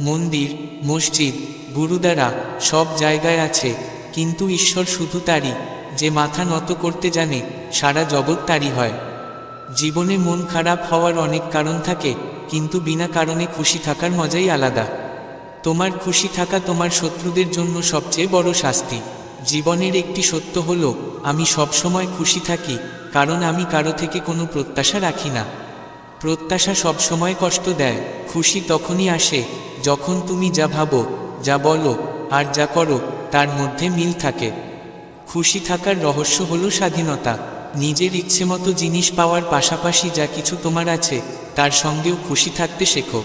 মন্দির, মসজিদ, গুরুদ্বারা সব জায়গায় আছে, কিন্তু ঈশ্বর শুধু তারই যে মাথা নত করতে জানে, সারা জগৎ তারই হয়। জীবনে মন খারাপ হওয়ার অনেক কারণ থাকে, কিন্তু বিনা কারণে খুশি থাকার মজাই আলাদা। তোমার খুশি থাকা তোমার শত্রুদের জন্য সবচেয়ে বড় শাস্তি। জীবনের একটি সত্য হলো, আমি সবসময় খুশি থাকি, কারণ আমি কারো থেকে কোনো প্রত্যাশা রাখি না। প্রত্যাশা সবসময় কষ্ট দেয়। খুশি তখনই আসে যখন তুমি যা ভাবো, যা বলো আর যা করো তার মধ্যে মিল থাকে। খুশি থাকার রহস্য হলো স্বাধীনতা। নিজের ইচ্ছেমতো জিনিস পাওয়ার পাশাপাশি যা কিছু তোমার আছে তার সঙ্গেও খুশি থাকতে শেখো।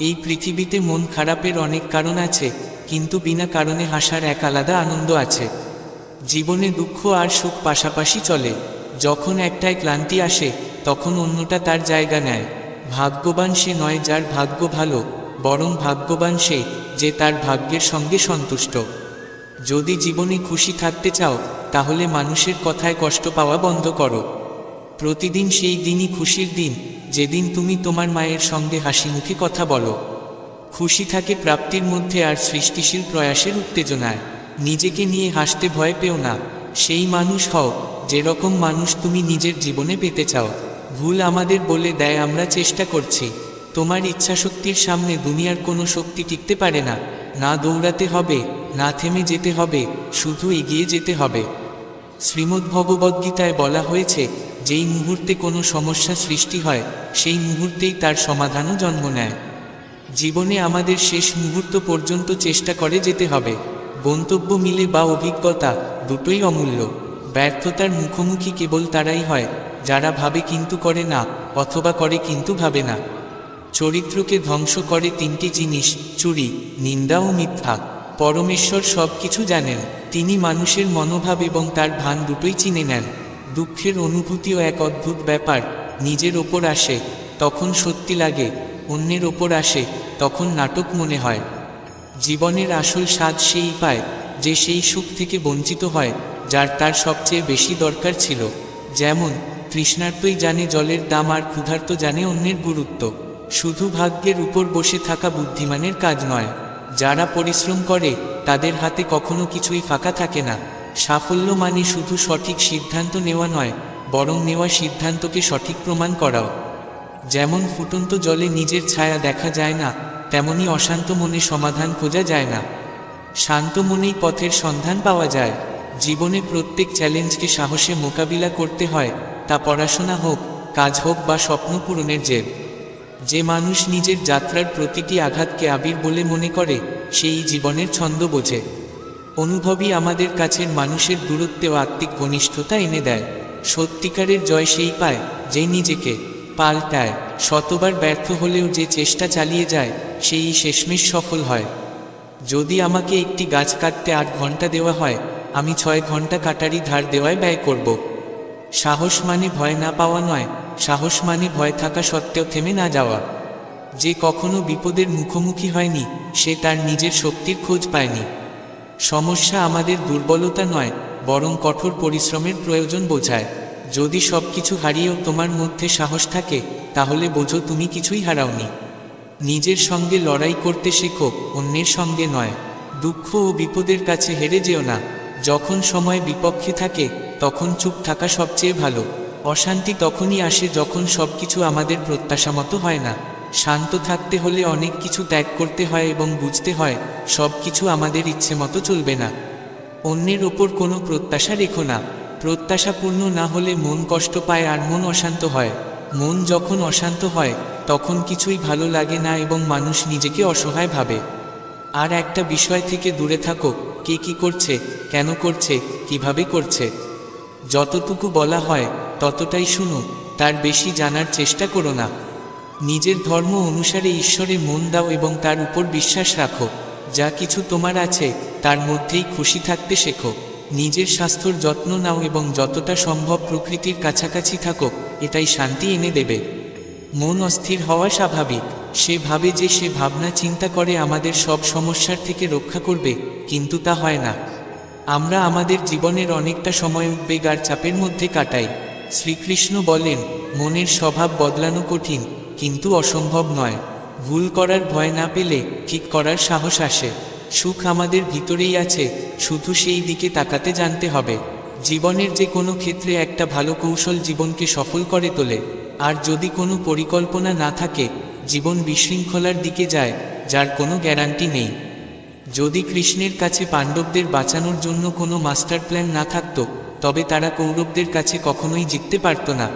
এই পৃথিবীতে মন খারাপের অনেক কারণ আছে, কিন্তু বিনা কারণে হাসার এক আলাদা আনন্দ আছে। জীবনে দুঃখ আর সুখ পাশাপাশি চলে। যখন একটায় ক্লান্তি আসে তখন অন্যটা তার জায়গা নেয়। ভাগ্যবান সে নয় যার ভাগ্য ভালো, বরং ভাগ্যবান সে যে তার ভাগ্যের সঙ্গে সন্তুষ্ট। যদি জীবনে খুশি থাকতে চাও তাহলে মানুষের কথায় কষ্ট পাওয়া বন্ধ করো। প্রতিদিন সেই দিনই খুশির দিন যেদিন তুমি তোমার মায়ের সঙ্গে হাসিমুখে কথা বলো। খুশি থাকে প্রাপ্তির মধ্যে আর সৃষ্টিশীল প্রয়াসের উত্তেজনায়। নিজেকে নিয়ে হাসতে ভয় পেও না। সেই মানুষ হও যেরকম মানুষ তুমি নিজের জীবনে পেতে চাও। ভুল আমাদের বলে দেয় আমরা চেষ্টা করছি। তোমার ইচ্ছাশক্তির সামনে দুনিয়ার কোনো শক্তি টিকতে পারে না। না দৌড়াতে হবে, না থেমে যেতে হবে, শুধু এগিয়ে যেতে হবে। শ্রীমদ্ভগবদ্গীতায় বলা হয়েছে, যেই মুহূর্তে কোনো সমস্যা সৃষ্টি হয় সেই মুহূর্তেই তার সমাধানও জন্ম নেয়। জীবনে আমাদের শেষ মুহূর্ত পর্যন্ত চেষ্টা করে যেতে হবে। গন্তব্য মিলে বা অভিজ্ঞতা দুটোই অমূল্য। ব্যর্থতার মুখোমুখি কেবল তারাই হয় যারা ভাবে কিন্তু করে না, অথবা করে কিন্তু ভাবে না। চরিত্রকে ধ্বংস করে তিনটি জিনিস: চুরি, নিন্দা ও মিথ্যা। পরমেশ্বর সব কিছু জানেন। তিনি মানুষের মনোভাব এবং তার ভান দুটোই চিনে নেন। দুঃখের অনুভূতিও এক অদ্ভুত ব্যাপার। নিজের ওপর আসে তখন সত্যি লাগে, অন্যের ওপর আসে তখন নাটক মনে হয়। জীবনের আসল স্বাদ সেই পায় যে সেই সুখ থেকে বঞ্চিত হয় যার তার সবচেয়ে বেশি দরকার ছিল। যেমন তৃষ্ণার্তই জানে জলের দাম আর ক্ষুধার্ত জানে অন্যের গুরুত্ব। শুধু ভাগ্যের উপর বসে থাকা বুদ্ধিমানের কাজ নয়। যারা পরিশ্রম করে তাদের হাতে কখনো কিছুই ফাঁকা থাকে না। সাফল্য মানে শুধু সঠিক সিদ্ধান্ত নেওয়া নয়, বরং নেওয়া সিদ্ধান্তকে সঠিক প্রমাণ করাও। যেমন ফুটন্ত জলে নিজের ছায়া দেখা যায় না, তেমনি অশান্ত মনে সমাধান খোঁজা যায় না। শান্ত মনেই পথের সন্ধান পাওয়া যায়। জীবনে প্রত্যেক চ্যালেঞ্জকে সাহসে মোকাবিলা করতে হয়, তা পড়াশোনা হোক, কাজ হোক বা স্বপ্ন পূরণের জেদ। যে মানুষ নিজের যাত্রার প্রতিটি আঘাতকে আবির বলে মনে করে সেই জীবনের ছন্দ বোঝে। অনুভবই আমাদের কাছের মানুষের দূরত্বে ও আত্মিক ঘনিষ্ঠতা এনে দেয়। সত্যিকারের জয় সেই পায় যে নিজেকে পাল্টায়। শতবার ব্যর্থ হলেও যে চেষ্টা চালিয়ে যায় সেই শেষমেশ সফল হয়। যদি আমাকে একটি গাছ কাটতে 8 ঘন্টা দেওয়া হয়, আমি 6 ঘন্টা কাটারি ধার দেওয়ায় ব্যয় করব। সাহস মানে ভয় না পাওয়া নয়, সাহস মানে ভয় থাকা সত্ত্বেও থেমে না যাওয়া। যে কখনো বিপদের মুখোমুখি হয়নি সে তার নিজের শক্তির খোঁজ পায়নি। সমস্যা আমাদের দুর্বলতা নয়, বরং কঠোর পরিশ্রমের প্রয়োজন বোঝায়। যদি সব কিছু হারিয়েও তোমার মধ্যে সাহস থাকে তাহলে বোঝো তুমি কিছুই হারাওনি। নিজের সঙ্গে লড়াই করতে শেখো, অন্যের সঙ্গে নয়। দুঃখ ও বিপদের কাছে হেরে যেও না। যখন সময় বিপক্ষে থাকে তখন চুপ থাকা সবচেয়ে ভালো। অশান্তি তখনই আসে যখন সবকিছু আমাদের প্রত্যাশা মতো হয় না। শান্ত থাকতে হলে অনেক কিছু ত্যাগ করতে হয় এবং বুঝতে হয় সব কিছু আমাদের ইচ্ছে মতো চলবে না। অন্যের ওপর কোনো প্রত্যাশা রেখো না। প্রত্যাশা পূর্ণ না হলে মন কষ্ট পায় আর মন অশান্ত হয়। মন যখন অশান্ত হয় তখন কিছুই ভালো লাগে না এবং মানুষ নিজেকে অসহায় ভাবে। আর একটা বিষয় থেকে দূরে থাকো, কে কি করছে, কেন করছে, কিভাবে করছে। যতটুকু বলা হয় ততটাই শুনো, তার বেশি জানার চেষ্টা করো না। নিজের ধর্ম অনুসারে ঈশ্বরে মন দাও এবং তার উপর বিশ্বাস রাখো। যা কিছু তোমার আছে তার মধ্যেই খুশি থাকতে শেখো। নিজের স্বাস্থ্যর যত্ন নাও এবং যতটা সম্ভব প্রকৃতির কাছাকাছি থাকো, এটাই শান্তি এনে দেবে। মন অস্থির হওয়া স্বাভাবিক। সে ভাবে যে সে ভাবনা চিন্তা করে আমাদের সব সমস্যার থেকে রক্ষা করবে, কিন্তু তা হয় না। আমরা আমাদের জীবনের অনেকটা সময় উদ্বেগ আর চাপের মধ্যে কাটাই। শ্রীকৃষ্ণ বলেন, মনের স্বভাব বদলানো কঠিন, কিন্তু অসম্ভব নয়। ভুল করার ভয় না পেলে ঠিক করার সাহস আসে। সুখ আমাদের ভিতরেই আছে, শুধু সেই দিকে তাকাতে জানতে হবে। জীবনের যে কোনো ক্ষেত্রে একটা ভালো কৌশল জীবনকে সফল করে তোলে। আর যদি কোনো পরিকল্পনা না থাকে, জীবন বিশৃঙ্খলার দিকে যায়, যার কোনো গ্যারান্টি নেই। যদি কৃষ্ণের কাছে পাণ্ডবদের বাঁচানোর জন্য কোনো মাস্টার প্ল্যান না থাকত, তবে তারা কৌরবদের কাছে কখনোই জিততে পারত না।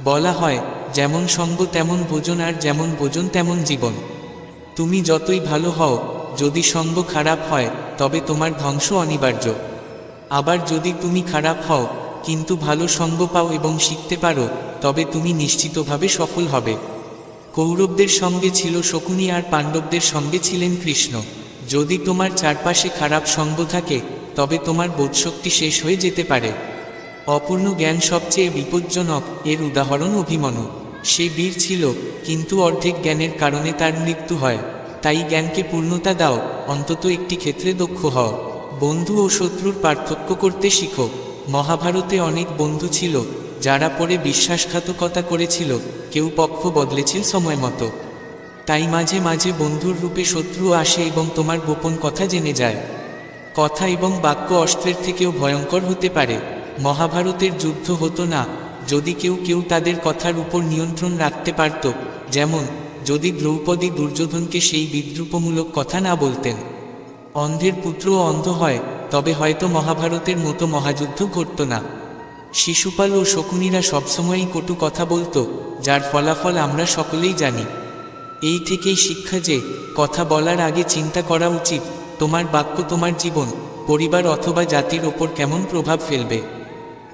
বলা হয়, যেমন সঙ্গ তেমন ভোজন, আর যেমন ভোজন তেমন জীবন। তুমি যতই ভালো হও, যদি সঙ্গ খারাপ হয় তবে তোমার ধ্বংস অনিবার্য। আবার যদি তুমি খারাপ হও কিন্তু ভালো সঙ্গ পাও এবং শিখতে পারো, তবে তুমি নিশ্চিতভাবে সফল হবে। কৌরবদের সঙ্গে ছিল শকুনি আর পাণ্ডবদের সঙ্গে ছিলেন কৃষ্ণ। যদি তোমার চারপাশে খারাপ সঙ্গ থাকে, তবে তোমার বোধশক্তি শেষ হয়ে যেতে পারে। অপূর্ণ জ্ঞান সবচেয়ে বিপজ্জনক। এর উদাহরণ অভিমন্যু। সে বীর ছিল, কিন্তু অর্ধেক জ্ঞানের কারণে তার মৃত্যু হয়। তাই জ্ঞানকে পূর্ণতা দাও, অন্তত একটি ক্ষেত্রে দক্ষ হও। বন্ধু ও শত্রুর পার্থক্য করতে শিখো। মহাভারতে অনেক বন্ধু ছিল, যারা পরে বিশ্বাসঘাতকতা করেছিল। কেউ পক্ষ বদলেছিল সময় মতো। তাই মাঝে মাঝে বন্ধুর রূপে শত্রু আসে এবং তোমার গোপন কথা জেনে যায়। কথা এবং বাক্য অস্ত্রের থেকেও ভয়ঙ্কর হতে পারে। মহাভারতের যুদ্ধ হতো না যদি কেউ তাদের কথার উপর নিয়ন্ত্রণ রাখতে পারত। যেমন, যদি দ্রৌপদী দুর্যোধনকে সেই বিদ্রূপমূলক কথা না বলতেন। অন্ধের পুত্রও অন্ধ হয়, তবে হয়তো মহাভারতের মতো মহাযুদ্ধ ঘটত না। শিশুপাল ও শকুনিরা সবসময়ই কটু কথা বলতো, যার ফলাফল আমরা সকলেই জানি। এই থেকেই শিক্ষা যে কথা বলার আগে চিন্তা করা উচিত, তোমার বাক্য তোমার জীবন, পরিবার অথবা জাতির ওপর কেমন প্রভাব ফেলবে।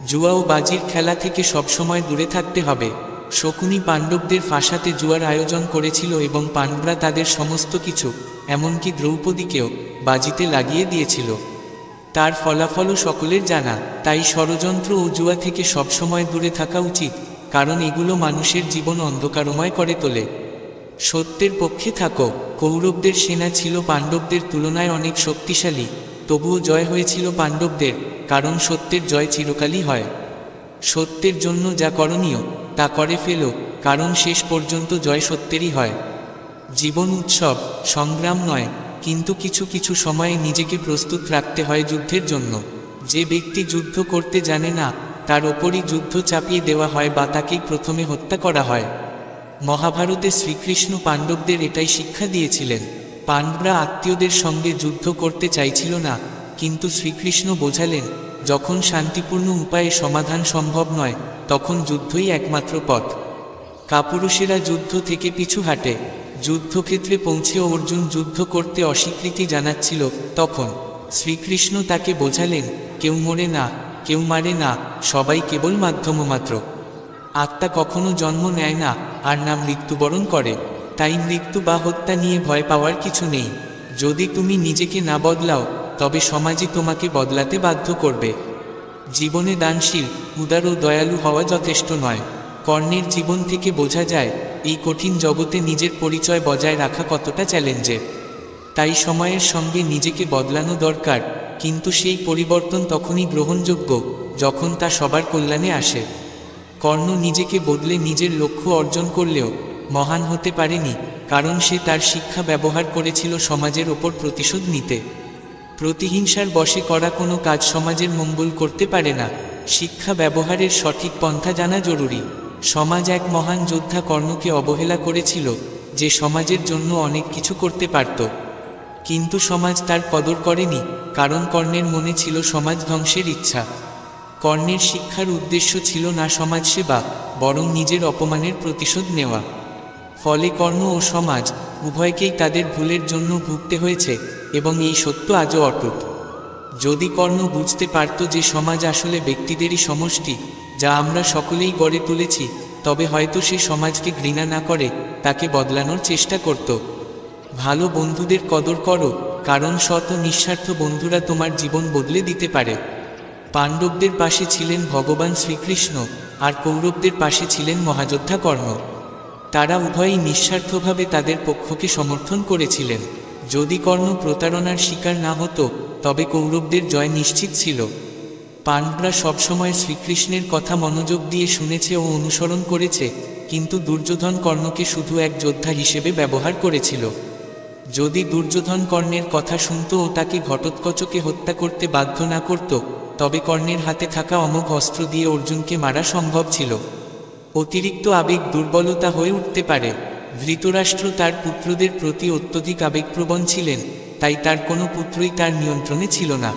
জুয়া ও বাজির খেলা থেকে সবসময় দূরে থাকতে হবে। শকুনি পাণ্ডবদের ফাঁসাতে জুয়ার আয়োজন করেছিল এবং পাণ্ডবরা তাদের সমস্ত কিছু, এমনকি দ্রৌপদীকেও, বাজিতে লাগিয়ে দিয়েছিল। তার ফলাফলও সকলের জানা। তাই ষড়যন্ত্র ও জুয়া থেকে সবসময় দূরে থাকা উচিত, কারণ এগুলো মানুষের জীবন অন্ধকারময় করে তোলে। সত্যের পক্ষে থাকো। কৌরবদের সেনা ছিল পাণ্ডবদের তুলনায় অনেক শক্তিশালী, তবুও জয় হয়েছিল পাণ্ডবদের, কারণ সত্যের জয় চিরকালই হয়। সত্যের জন্য যা করণীয় তা করে ফেলো, কারণ শেষ পর্যন্ত জয় সত্যেরই হয়। জীবন উৎসব, সংগ্রাম নয়, কিন্তু কিছু কিছু সময়ে নিজেকে প্রস্তুত রাখতে হয় যুদ্ধের জন্য। যে ব্যক্তি যুদ্ধ করতে জানে না, তার ওপরই যুদ্ধ চাপিয়ে দেওয়া হয় বা তাকেই প্রথমে হত্যা করা হয়। মহাভারতে শ্রীকৃষ্ণ পাণ্ডবদের এটাই শিক্ষা দিয়েছিলেন। পাণ্ডবরা আত্মীয়দের সঙ্গে যুদ্ধ করতে চাইছিল না, কিন্তু শ্রীকৃষ্ণ বোঝালেন, যখন শান্তিপূর্ণ উপায়ে সমাধান সম্ভব নয়, তখন যুদ্ধই একমাত্র পথ। কাপুরুষেরা যুদ্ধ থেকে পিছু হাঁটে। যুদ্ধক্ষেত্রে পৌঁছেও অর্জুন যুদ্ধ করতে অস্বীকৃতি জানাচ্ছিল, তখন শ্রীকৃষ্ণ তাকে বোঝালেন, কেউ মরে না, কেউ মারে না, সবাই কেবল মাধ্যম মাত্র। আত্মা কখনো জন্ম নেয় না, আর না মৃত্যুবরণ করে। তাই মৃত্যু বা হত্যা নিয়ে ভয় পাওয়ার কিছু নেই। যদি তুমি নিজেকে না বদলাও, তবে সমাজই তোমাকে বদলাতে বাধ্য করবে। জীবনে দানশীল, উদার ও দয়ালু হওয়া যথেষ্ট নয়। কর্ণের জীবন থেকে বোঝা যায়, এই কঠিন জগতে নিজের পরিচয় বজায় রাখা কতটা চ্যালেঞ্জের। তাই সময়ের সঙ্গে নিজেকে বদলানো দরকার, কিন্তু সেই পরিবর্তন তখনই গ্রহণযোগ্য যখন তা সবার কল্যাণে আসে। কর্ণ নিজেকে বদলে নিজের লক্ষ্য অর্জন করলেও মহান হতে পারেনি, কারণ সে তার শিক্ষা ব্যবহার করেছিল সমাজের ওপর প্রতিশোধ নিতে। প্রতিহিংসার বশে করা কোনো কাজ সমাজের মঙ্গল করতে পারে না। শিক্ষা ব্যবহারের সঠিক পন্থা জানা জরুরি। সমাজ এক মহান যোদ্ধা কর্ণকে অবহেলা করেছিল, যে সমাজের জন্য অনেক কিছু করতে পারত, কিন্তু সমাজ তার কদর করেনি, কারণ কর্ণের মনে ছিল সমাজ ধ্বংসের ইচ্ছা। কর্ণের শিক্ষার উদ্দেশ্য ছিল না সমাজসেবা, বরং নিজের অপমানের প্রতিশোধ নেওয়া। ফলে কর্ণ ও সমাজ উভয়কেই তাদের ভুলের জন্য ভুগতে হয়েছে, এবং এই সত্য আজও অটুট। যদি কর্ণ বুঝতে পারত যে সমাজ আসলে ব্যক্তিদেরই সমষ্টি, যা আমরা সকলেই গড়ে তুলেছি, তবে হয়তো সে সমাজকে ঘৃণা না করে তাকে বদলানোর চেষ্টা করত। ভালো বন্ধুদের কদর করো, কারণ সৎ ও নিঃস্বার্থ বন্ধুরা তোমার জীবন বদলে দিতে পারে। পাণ্ডবদের পাশে ছিলেন ভগবান শ্রীকৃষ্ণ, আর কৌরবদের পাশে ছিলেন মহাযোদ্ধা কর্ণ। তারা উভয়ই নিঃস্বার্থভাবে তাদের পক্ষকে সমর্থন করেছিলেন। যদি কর্ণ প্রতারণার শিকার না হতো, তবে কৌরবদের জয় নিশ্চিত ছিল। পাণ্ডবরা সবসময় শ্রীকৃষ্ণের কথা মনোযোগ দিয়ে শুনেছে ও অনুসরণ করেছে, কিন্তু দুর্যোধন কর্ণকে শুধু এক যোদ্ধা হিসেবে ব্যবহার করেছিল। যদি দুর্যোধন কর্ণের কথা শুনত ও তাকে ঘটোৎকচকে হত্যা করতে বাধ্য না করত, তবে কর্ণের হাতে থাকা অমোঘ অস্ত্র দিয়ে অর্জুনকে মারা সম্ভব ছিল। অতিরিক্ত আবেগ দুর্বলতা হয়ে উঠতে পারে। ধৃতরাষ্ট্র তার পুত্রদের প্রতি অত্যধিক আবেগপ্রবণ ছিলেন, তাই তার কোনো পুত্রই তার নিয়ন্ত্রণে ছিল না।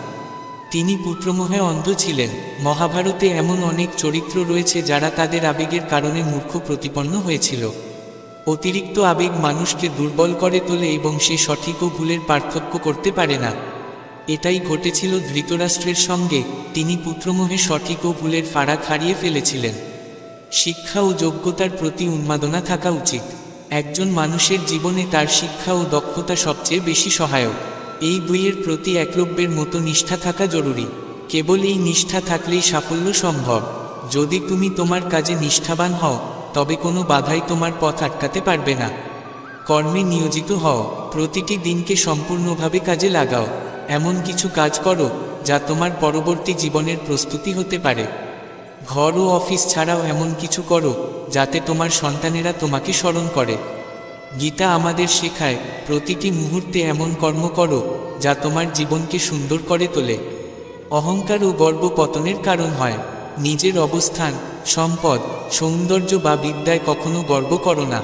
তিনি পুত্রমোহে অন্ধ ছিলেন। মহাভারতে এমন অনেক চরিত্র রয়েছে যারা তাদের আবেগের কারণে মূর্খ প্রতিপন্ন হয়েছিল। অতিরিক্ত আবেগ মানুষকে দুর্বল করে তোলে এবং সে সঠিক ও ভুলের পার্থক্য করতে পারে না। এটাই ঘটেছিল ধৃতরাষ্ট্রের সঙ্গে। তিনি পুত্রমোহে সঠিক ও ভুলের ফারাক হারিয়ে ফেলেছিলেন। শিক্ষা ও যোগ্যতার প্রতি উন্মাদনা থাকা উচিত। একজন মানুষের জীবনে তার শিক্ষা ও দক্ষতা সবচেয়ে বেশি সহায়ক। এই দুইয়ের প্রতি একলব্যের মতো নিষ্ঠা থাকা জরুরি। কেবল এই নিষ্ঠা থাকলেই সাফল্য সম্ভব। যদি তুমি তোমার কাজে নিষ্ঠাবান হও, তবে কোনো বাধাই তোমার পথ আটকাতে পারবে না। কর্মে নিয়োজিত হও, প্রতিটি দিনকে সম্পূর্ণভাবে কাজে লাগাও। এমন কিছু কাজ করো যা তোমার পরবর্তী জীবনের প্রস্তুতি হতে পারে। ঘর ও অফিস ছাড়াও এমন কিছু করো যাতে তোমার সন্তানেরা তোমাকে স্মরণ করে। গীতা আমাদের শেখায়, প্রতিটি মুহূর্তে এমন কর্ম করো যা তোমার জীবনকে সুন্দর করে তোলে। অহংকার ও গর্ব পতনের কারণ হয়। নিজের অবস্থান, সম্পদ, সৌন্দর্য বা বিদ্যায় কখনো গর্ব করো না।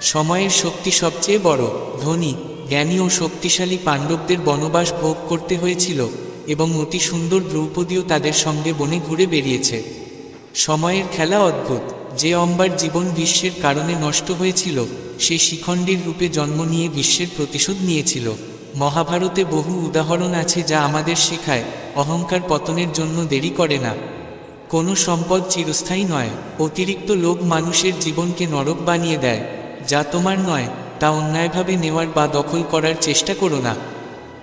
সময়ের শক্তি সবচেয়ে বড়। ধনী, জ্ঞানী ও শক্তিশালী পাণ্ডবদের বনবাস ভোগ করতে হয়েছিল, এবং অতি সুন্দর দ্রৌপদীও তাদের সঙ্গে বনে ঘুরে বেরিয়েছে। সময়ের খেলা অদ্ভুত। যে অম্বার জীবন বিশ্বের কারণে নষ্ট হয়েছিল, সে শিখণ্ডীর রূপে জন্ম নিয়ে বিশ্বের প্রতিশোধ নিয়েছিল। মহাভারতে বহু উদাহরণ আছে যা আমাদের শেখায়, অহংকার পতনের জন্য দেরি করে না। কোনো সম্পদ চিরস্থায়ী নয়। অতিরিক্ত লোভ মানুষের জীবনকে নরক বানিয়ে দেয়। যা তোমার নয় তা অন্যায়ভাবে নেওয়ার বা দখল করার চেষ্টা করো না।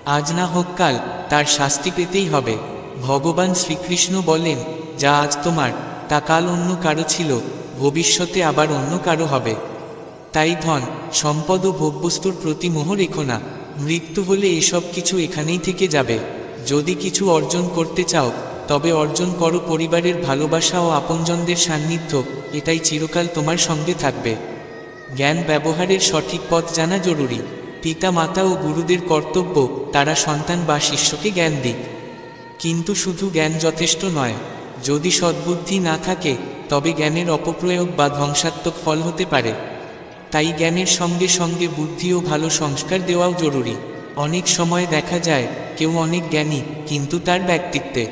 আজ না হোক কাল তার শাস্তি পেতেই হবে। ভগবান শ্রীকৃষ্ণ বলেন, যা আজ তোমার তা কাল অন্য কারো ছিল, ভবিষ্যতে আবার অন্য কারো হবে। তাই ধন, সম্পদ ও ভোগবস্তুর প্রতি মোহ রেখো না। মৃত্যু হলে এসব কিছু এখানেই থেকে যাবে। যদি কিছু অর্জন করতে চাও, তবে অর্জন করো পরিবারের ভালোবাসা ও আপনজনদের সান্নিধ্য। এটাই চিরকাল তোমার সঙ্গে থাকবে। জ্ঞান ব্যবহারের সঠিক পথ জানা জরুরি। পিতা মাতা ও গুরুদের কর্তব্য তারা সন্তান বা শিষ্যকে জ্ঞান দিক। কিন্তু শুধু জ্ঞান যথেষ্ট নয়। যদি সদ্বুদ্ধি না থাকে, তবে জ্ঞানের অপপ্রয়োগ বা ধ্বংসাত্মক ফল হতে পারে। তাই জ্ঞানের সঙ্গে সঙ্গে বুদ্ধি ও ভালো সংস্কার দেওয়াও জরুরি। অনেক সময় দেখা যায় কেউ অনেক জ্ঞানী, কিন্তু তার ব্যক্তিত্বে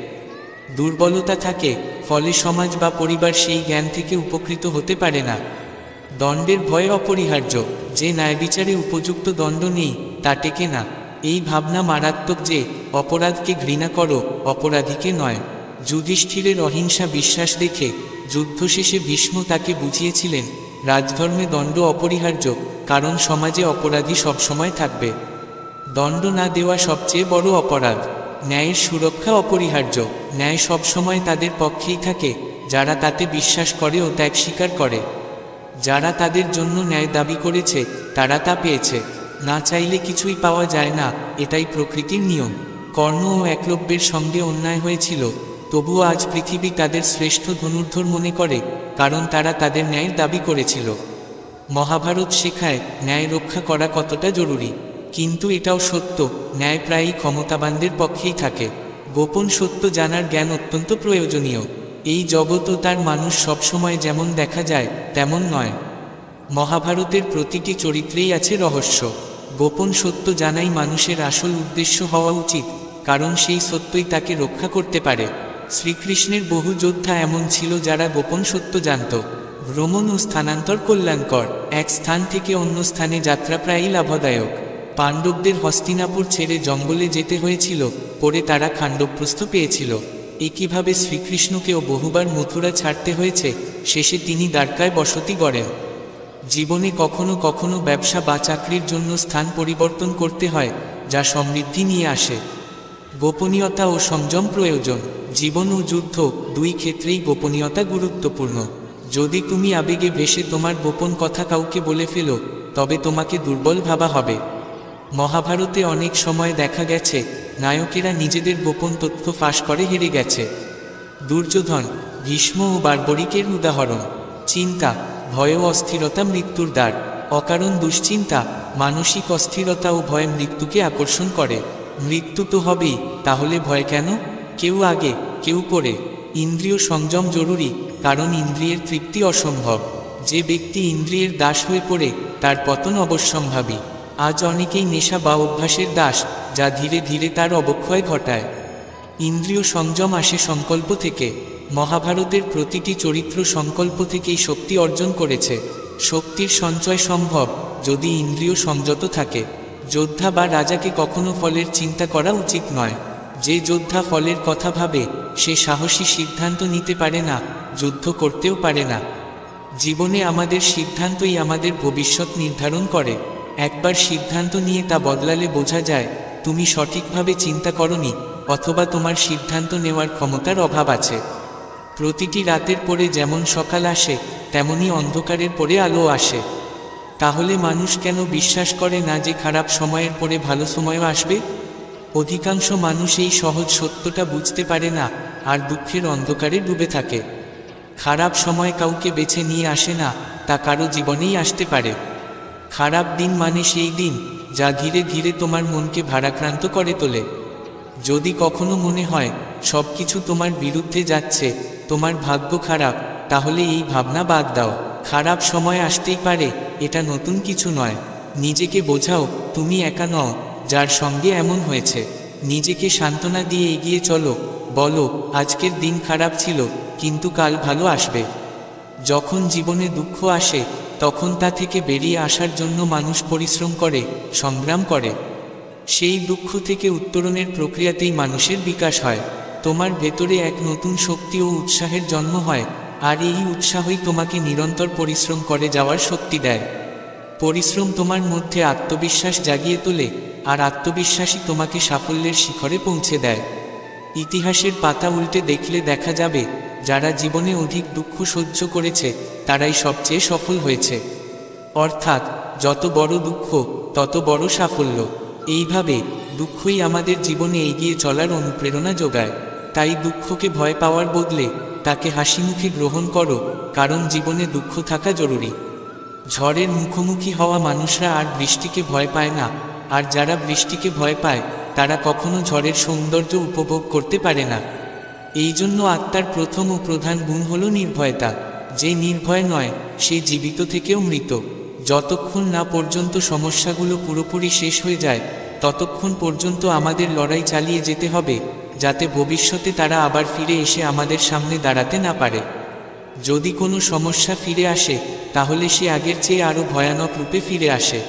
দুর্বলতা থাকে, ফলে সমাজ বা পরিবার সেই জ্ঞান থেকে উপকৃত হতে পারে না। দণ্ডের ভয় অপরিহার্য। যে ন্যায়বিচারে উপযুক্ত দণ্ড নেই, তা টেকে না। এই ভাবনা মারাত্মক যে অপরাধকে ঘৃণা করো, অপরাধীকে নয়। যুধিষ্ঠিরের অহিংসা বিশ্বাস দেখে যুদ্ধ শেষে ভীষ্ম তাকে বুঝিয়েছিলেন, রাজধর্মে দণ্ড অপরিহার্য, কারণ সমাজে অপরাধী সবসময় থাকবে। দণ্ড না দেওয়া সবচেয়ে বড় অপরাধ। ন্যায়ের সুরক্ষা অপরিহার্য। ন্যায় সবসময় তাদের পক্ষেই থাকে যারা তাতে বিশ্বাস করে ও ত্যাগ স্বীকার করে। যারা তাদের জন্য ন্যায় দাবি করেছে, তারা তা পেয়েছে। না চাইলে কিছুই পাওয়া যায় না, এটাই প্রকৃতির নিয়ম। কর্ণ ও একলব্যের সঙ্গে অন্যায় হয়েছিল, তবুও আজ পৃথিবী তাদের শ্রেষ্ঠ ধনুর্ধর মনে করে, কারণ তারা তাদের ন্যায়ের দাবি করেছিল। মহাভারত শেখায় ন্যায় রক্ষা করা কতটা জরুরি। কিন্তু এটাও সত্য, ন্যায় প্রায়ই ক্ষমতাবানদের পক্ষেই থাকে। গোপন সত্য জানার জ্ঞান অত্যন্ত প্রয়োজনীয়। এই জগৎ ও তার মানুষ সবসময় যেমন দেখা যায় তেমন নয়। মহাভারতের প্রতিটি চরিত্রেই আছে রহস্য। গোপন সত্য জানাই মানুষের আসল উদ্দেশ্য হওয়া উচিত, কারণ সেই সত্যই তাকে রক্ষা করতে পারে। শ্রীকৃষ্ণের বহু যোদ্ধা এমন ছিল যারা গোপন সত্য জানত। ভ্রমণ ও স্থানান্তর কল্যাণকর। এক স্থান থেকে অন্য স্থানে যাত্রা প্রায়ই লাভদায়ক। পাণ্ডবদের হস্তিনাপুর ছেড়ে জঙ্গলে যেতে হয়েছিল, পরে তারা খাণ্ডবপ্রস্থ পেয়েছিল। একইভাবে শ্রীকৃষ্ণকেও বহুবার মথুরা ছাড়তে হয়েছে, শেষে তিনি দ্বারকায় বসতি গড়েন। জীবনে কখনো কখনো ব্যবসা বা চাকরির জন্য স্থান পরিবর্তন করতে হয়, যা সমৃদ্ধি নিয়ে আসে। গোপনীয়তা ও সংযম প্রয়োজন। জীবন ও যুদ্ধ দুই ক্ষেত্রেই গোপনীয়তা গুরুত্বপূর্ণ। যদি তুমি আবেগে ভেসে তোমার গোপন কথা কাউকে বলে ফেলো, তবে তোমাকে দুর্বল ভাবা হবে। মহাভারতে অনেক সময় দেখা গেছে নায়কেরা নিজেদের গোপন তথ্য ফাঁস করে হেরে গেছে। দুর্যোধন, ভীষ্ম ও বার্বরিকের উদাহরণ। চিন্তা, ভয় ও অস্থিরতা মৃত্যুর দ্বার। অকারণ দুশ্চিন্তা, মানসিক অস্থিরতা ও ভয় মৃত্যুকে আকর্ষণ করে। মৃত্যু তো হবেই, তাহলে ভয় কেন? কেউ আগে, কেউ পরে। ইন্দ্রিয় সংযম জরুরি, কারণ ইন্দ্রিয়ের তৃপ্তি অসম্ভব। যে ব্যক্তি ইন্দ্রিয়ের দাস হয়ে পড়ে, তার পতন অবশ্যম্ভাবী। আজ অনেকেই নেশা বা অভ্যাসের দাস, যা ধীরে ধীরে তার অবক্ষয় ঘটায়। ইন্দ্রিয় সংযম আসে সংকল্প থেকে। মহাভারতের প্রতিটি চরিত্র সংকল্প থেকেই শক্তি অর্জন করেছে। শক্তির সঞ্চয় সম্ভব যদি ইন্দ্রিয় সংযত থাকে। যোদ্ধা বা রাজাকে কখনো ফলের চিন্তা করা উচিত নয়। যে যোদ্ধা ফলের কথা ভাবে, সে সাহসী সিদ্ধান্ত নিতে পারে না, যুদ্ধ করতেও পারে না। জীবনে আমাদের সিদ্ধান্তই আমাদের ভবিষ্যৎ নির্ধারণ করে। একবার সিদ্ধান্ত নিয়ে তা বদলালে বোঝা যায় তুমি সঠিকভাবে চিন্তা করনি, অথবা তোমার সিদ্ধান্ত নেওয়ার ক্ষমতার অভাব আছে। প্রতিটি রাতের পরে যেমন সকাল আসে, তেমনি অন্ধকারের পরে আলো আসে। তাহলে মানুষ কেন বিশ্বাস করে না যে খারাপ সময়ের পরে ভালো সময়ও আসবে? অধিকাংশ মানুষ এই সহজ সত্যটা বুঝতে পারে না, আর দুঃখের অন্ধকারে ডুবে থাকে। খারাপ সময় কাউকে বেছে নিয়ে আসে না, তা কারো জীবনেই আসতে পারে। খারাপ দিন মানে সেই দিন যা ধীরে ধীরে তোমার মনকে ভারাক্রান্ত করে তোলে। যদি কখনো মনে হয় সব কিছু তোমার বিরুদ্ধে যাচ্ছে, তোমার ভাগ্য খারাপ, তাহলে এই ভাবনা বাদ দাও। খারাপ সময় আসতেই পারে, এটা নতুন কিছু নয়। নিজেকে বোঝাও তুমি একা নও যার সঙ্গে এমন হয়েছে। নিজেকে সান্ত্বনা দিয়ে এগিয়ে চলো, বলো আজকের দিন খারাপ ছিল, কিন্তু কাল ভালো আসবে। যখন জীবনে দুঃখ আসে, তখন তা থেকে বেরিয়ে আসার জন্য মানুষ পরিশ্রম করে, সংগ্রাম করে। সেই দুঃখ থেকে উত্তরণের প্রক্রিয়াতেই মানুষের বিকাশ হয়। তোমার ভেতরে এক নতুন শক্তি ও উৎসাহের জন্ম হয়, আর এই উৎসাহই তোমাকে নিরন্তর পরিশ্রম করে যাওয়ার শক্তি দেয়। পরিশ্রম তোমার মধ্যে আত্মবিশ্বাস জাগিয়ে তোলে, আর আত্মবিশ্বাসই তোমাকে সাফল্যের শিখরে পৌঁছে দেয়। ইতিহাসের পাতা উল্টে দেখলে দেখা যাবে যারা জীবনে অধিক দুঃখ সহ্য করেছে, তারাই সবচেয়ে সফল হয়েছে। অর্থাৎ যত বড় দুঃখ, তত বড় সাফল্য। এইভাবে দুঃখই আমাদের জীবনে এগিয়ে চলার অনুপ্রেরণা যোগায়। তাই দুঃখকে ভয় পাওয়ার বদলে তাকে হাসিমুখে গ্রহণ করো, কারণ জীবনে দুঃখ থাকা জরুরি। ঝড়ের মুখোমুখি হওয়া মানুষরা আর বৃষ্টিকে ভয় পায় না, আর যারা বৃষ্টিকে ভয় পায় তারা কখনো ঝড়ের সৌন্দর্য উপভোগ করতে পারে না। এই জন্য আত্মার প্রথম ও প্রধান গুণ হল নির্ভয়তা। যে নির্ভয় নয়, সে জীবিত থেকেও মৃত। যতক্ষণ না পর্যন্ত সমস্যাগুলো পুরোপুরি শেষ হয়ে যায়, ততক্ষণ পর্যন্ত আমাদের লড়াই চালিয়ে যেতে হবে, যাতে ভবিষ্যতে তারা আবার ফিরে এসে আমাদের সামনে দাঁড়াতে না পারে। যদি কোনো সমস্যা ফিরে আসে, তাহলে সে আগের চেয়ে আরও ভয়ানক রূপে ফিরে আসে।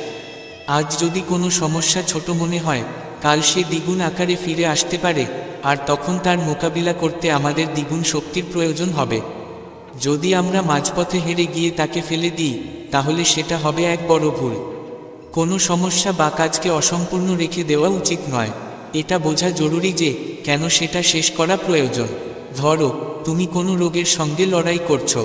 আজ যদি কোনো সমস্যা ছোট মনে হয়, কাল সে দ্বিগুণ আকারে ফিরে আসতে পারে, আর তখন তার মোকাবিলা করতে আমাদের দ্বিগুণ শক্তির প্রয়োজন হবে। যদি আমরা মাঝপথে হেরে গিয়ে তাকে ফেলে দিই, তাহলে সেটা হবে এক বড় ভুল। কোনো সমস্যা বা কাজকে অসম্পূর্ণ রেখে দেওয়া উচিত নয়। এটা বোঝা জরুরি যে কেন সেটা শেষ করা প্রয়োজন। ধরো তুমি কোনো রোগের সঙ্গে লড়াই করছো।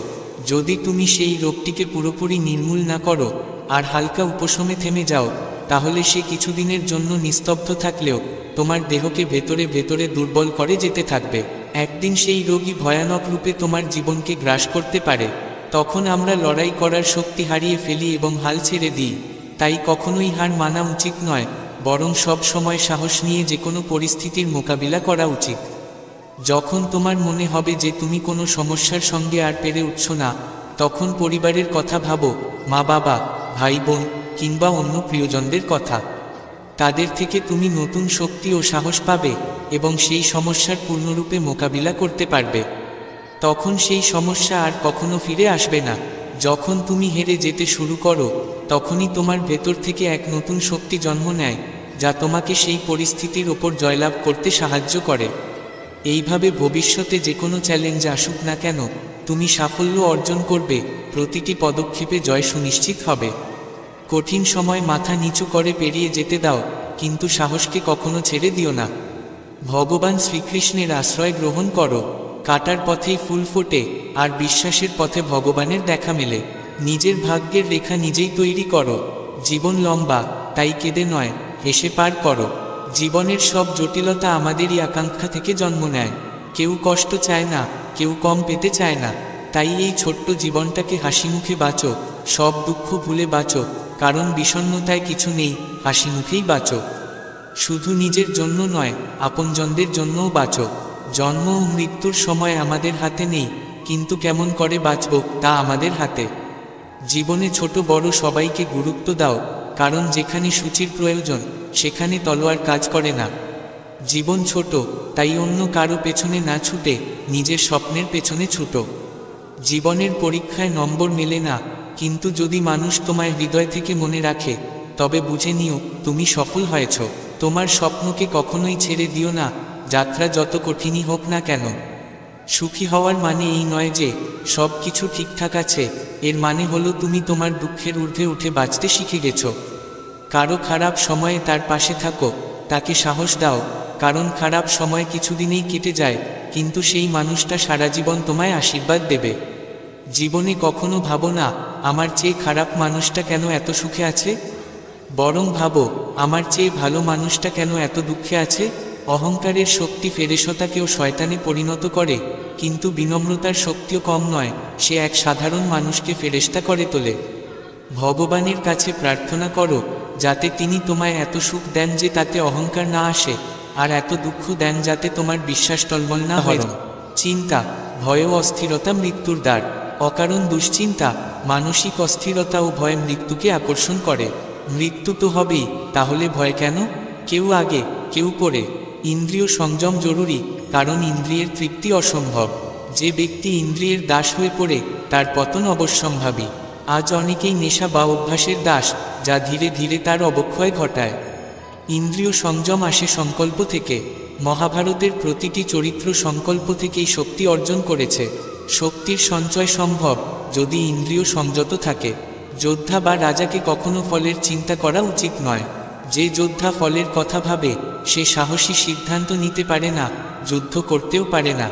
যদি তুমি সেই রোগটিকে পুরোপুরি নির্মূল না করো আর হালকা উপশমে থেমে যাও, তাহলে সে কিছুদিনের জন্য নিস্তব্ধ থাকলেও তোমার দেহকে ভেতরে ভেতরে দুর্বল করে যেতে থাকবে। একদিন সেই রোগী ভয়ানক রূপে তোমার জীবনকে গ্রাস করতে পারে। তখন আমরা লড়াই করার শক্তি হারিয়ে ফেলি এবং হাল ছেড়ে দিই। তাই কখনোই হার মানা উচিত নয়, বরং সব সময় সাহস নিয়ে যে কোনো পরিস্থিতির মোকাবিলা করা উচিত। যখন তোমার মনে হবে যে তুমি কোনো সমস্যার সঙ্গে আর পেরে উঠছো না, তখন পরিবারের কথা ভাবো, মা বাবা, ভাই বোন কিংবা অন্য প্রিয়জনদের কথা। তাদের থেকে তুমি নতুন শক্তি ও সাহস পাবে এবং সেই সমস্যার পূর্ণরূপে মোকাবিলা করতে পারবে। তখন সেই সমস্যা আর কখনো ফিরে আসবে না। যখন তুমি হেরে যেতে শুরু করো, তখনই তোমার ভেতর থেকে এক নতুন শক্তি জন্ম নেয়, যা তোমাকে সেই পরিস্থিতির ওপর জয়লাভ করতে সাহায্য করে। এইভাবে ভবিষ্যতে যে কোনো চ্যালেঞ্জ আসুক না কেন, তুমি সাফল্য অর্জন করবে, প্রতিটি পদক্ষেপে জয় সুনিশ্চিত হবে। কঠিন সময় মাথা নিচু করে পেরিয়ে যেতে দাও, কিন্তু সাহসকে কখনো ছেড়ে দিও না। ভগবান শ্রীকৃষ্ণের আশ্রয় গ্রহণ করো। কাটার পথেই ফুল ফোটে, আর বিশ্বাসের পথে ভগবানের দেখা মেলে। নিজের ভাগ্যের রেখা নিজেই তৈরি করো। জীবন লম্বা, তাই কেঁদে নয়, হেসে পার করো। জীবনের সব জটিলতা আমাদেরই আকাঙ্ক্ষা থেকে জন্ম নেয়। কেউ কষ্ট চায় না, কেউ কম পেতে চায় না। তাই এই ছোট্ট জীবনটাকে হাসি মুখে বাঁচো, সব দুঃখ ভুলে বাঁচো, কারণ বিষণ্ণতায় কিছু নেই, হাসি মুখেই বাঁচো। শুধু নিজের জন্য নয়, আপনজনদের জন্যও বাঁচো। জন্ম ও মৃত্যুর সময় আমাদের হাতে নেই, কিন্তু কেমন করে বাঁচব তা আমাদের হাতে। জীবনে ছোট বড় সবাইকে গুরুত্ব দাও, কারণ যেখানে সূচির প্রয়োজন সেখানে তলোয়ার কাজ করে না। জীবন ছোট, তাই অন্য কারো পেছনে না ছুটে নিজের স্বপ্নের পেছনে ছুটো। জীবনের পরীক্ষায় নম্বর মেলে না, কিন্তু যদি মানুষ তোমায় হৃদয় থেকে মনে রাখে, তবে বুঝে নিও তুমি সফল হয়েছ। তোমার স্বপ্নকে কখনোই ছেড়ে দিও না, যাত্রা যত কঠিনই হোক না কেন। সুখী হওয়ার মানে এই নয় যে সব কিছু ঠিকঠাক আছে, এর মানে হলো তুমি তোমার দুঃখের ঊর্ধ্বে উঠে বাঁচতে শিখে গেছো। কারো খারাপ সময়ে তার পাশে থাকো, তাকে সাহস দাও, কারণ খারাপ সময় কিছুদিনেই কেটে যায়, কিন্তু সেই মানুষটা সারা জীবন তোমায় আশীর্বাদ দেবে। জীবনে কখনো ভাবো না আমার চেয়ে খারাপ মানুষটা কেন এত সুখে আছে, বরং ভাবো আমার চেয়ে ভালো মানুষটা কেন এত দুঃখে আছে। অহংকারের শক্তি ফেরেশতাকেও শয়তানে পরিণত করে, কিন্তু বিনম্রতার শক্তিও কম নয়, সে এক সাধারণ মানুষকে ফেরেশতা করে তোলে। ভগবানের কাছে প্রার্থনা করো যাতে তিনি তোমায় এত সুখ দেন যে তাতে অহংকার না আসে, আর এত দুঃখ দেন যাতে তোমার বিশ্বাস টলমল না হয়। চিন্তা, ভয় ও অস্থিরতা মৃত্যুর দ্বার। অকারণ দুশ্চিন্তা, মানসিক অস্থিরতা ও ভয় মৃত্যুকে আকর্ষণ করে। মৃত্যু তো হবেই, তাহলে ভয় কেন? কেউ আগে, কেউ পরে। ইন্দ্রিয় সংযম জরুরি, কারণ ইন্দ্রিয়ের তৃপ্তি অসম্ভব। যে ব্যক্তি ইন্দ্রিয়ের দাস হয়ে পড়ে তার পতন অবশ্যম্ভাবী। আজ অনেকেই নেশা বা অভ্যাসের দাস, যা ধীরে ধীরে তার অবক্ষয় ঘটায়। ইন্দ্রিয় সংযম আসে সংকল্প থেকে। মহাভারতের প্রতিটি চরিত্র সংকল্প থেকেই শক্তি অর্জন করেছে। শক্তির সঞ্চয় সম্ভব যদি ইন্দ্রিয় সংযত থাকে। যোদ্ধা বা রাজাকে কখনো ফলের চিন্তা করা উচিত নয়। যে যোদ্ধা ফলের কথা ভাবে সে সাহসী সিদ্ধান্ত নিতে পারে না, যুদ্ধ করতেও পারে না।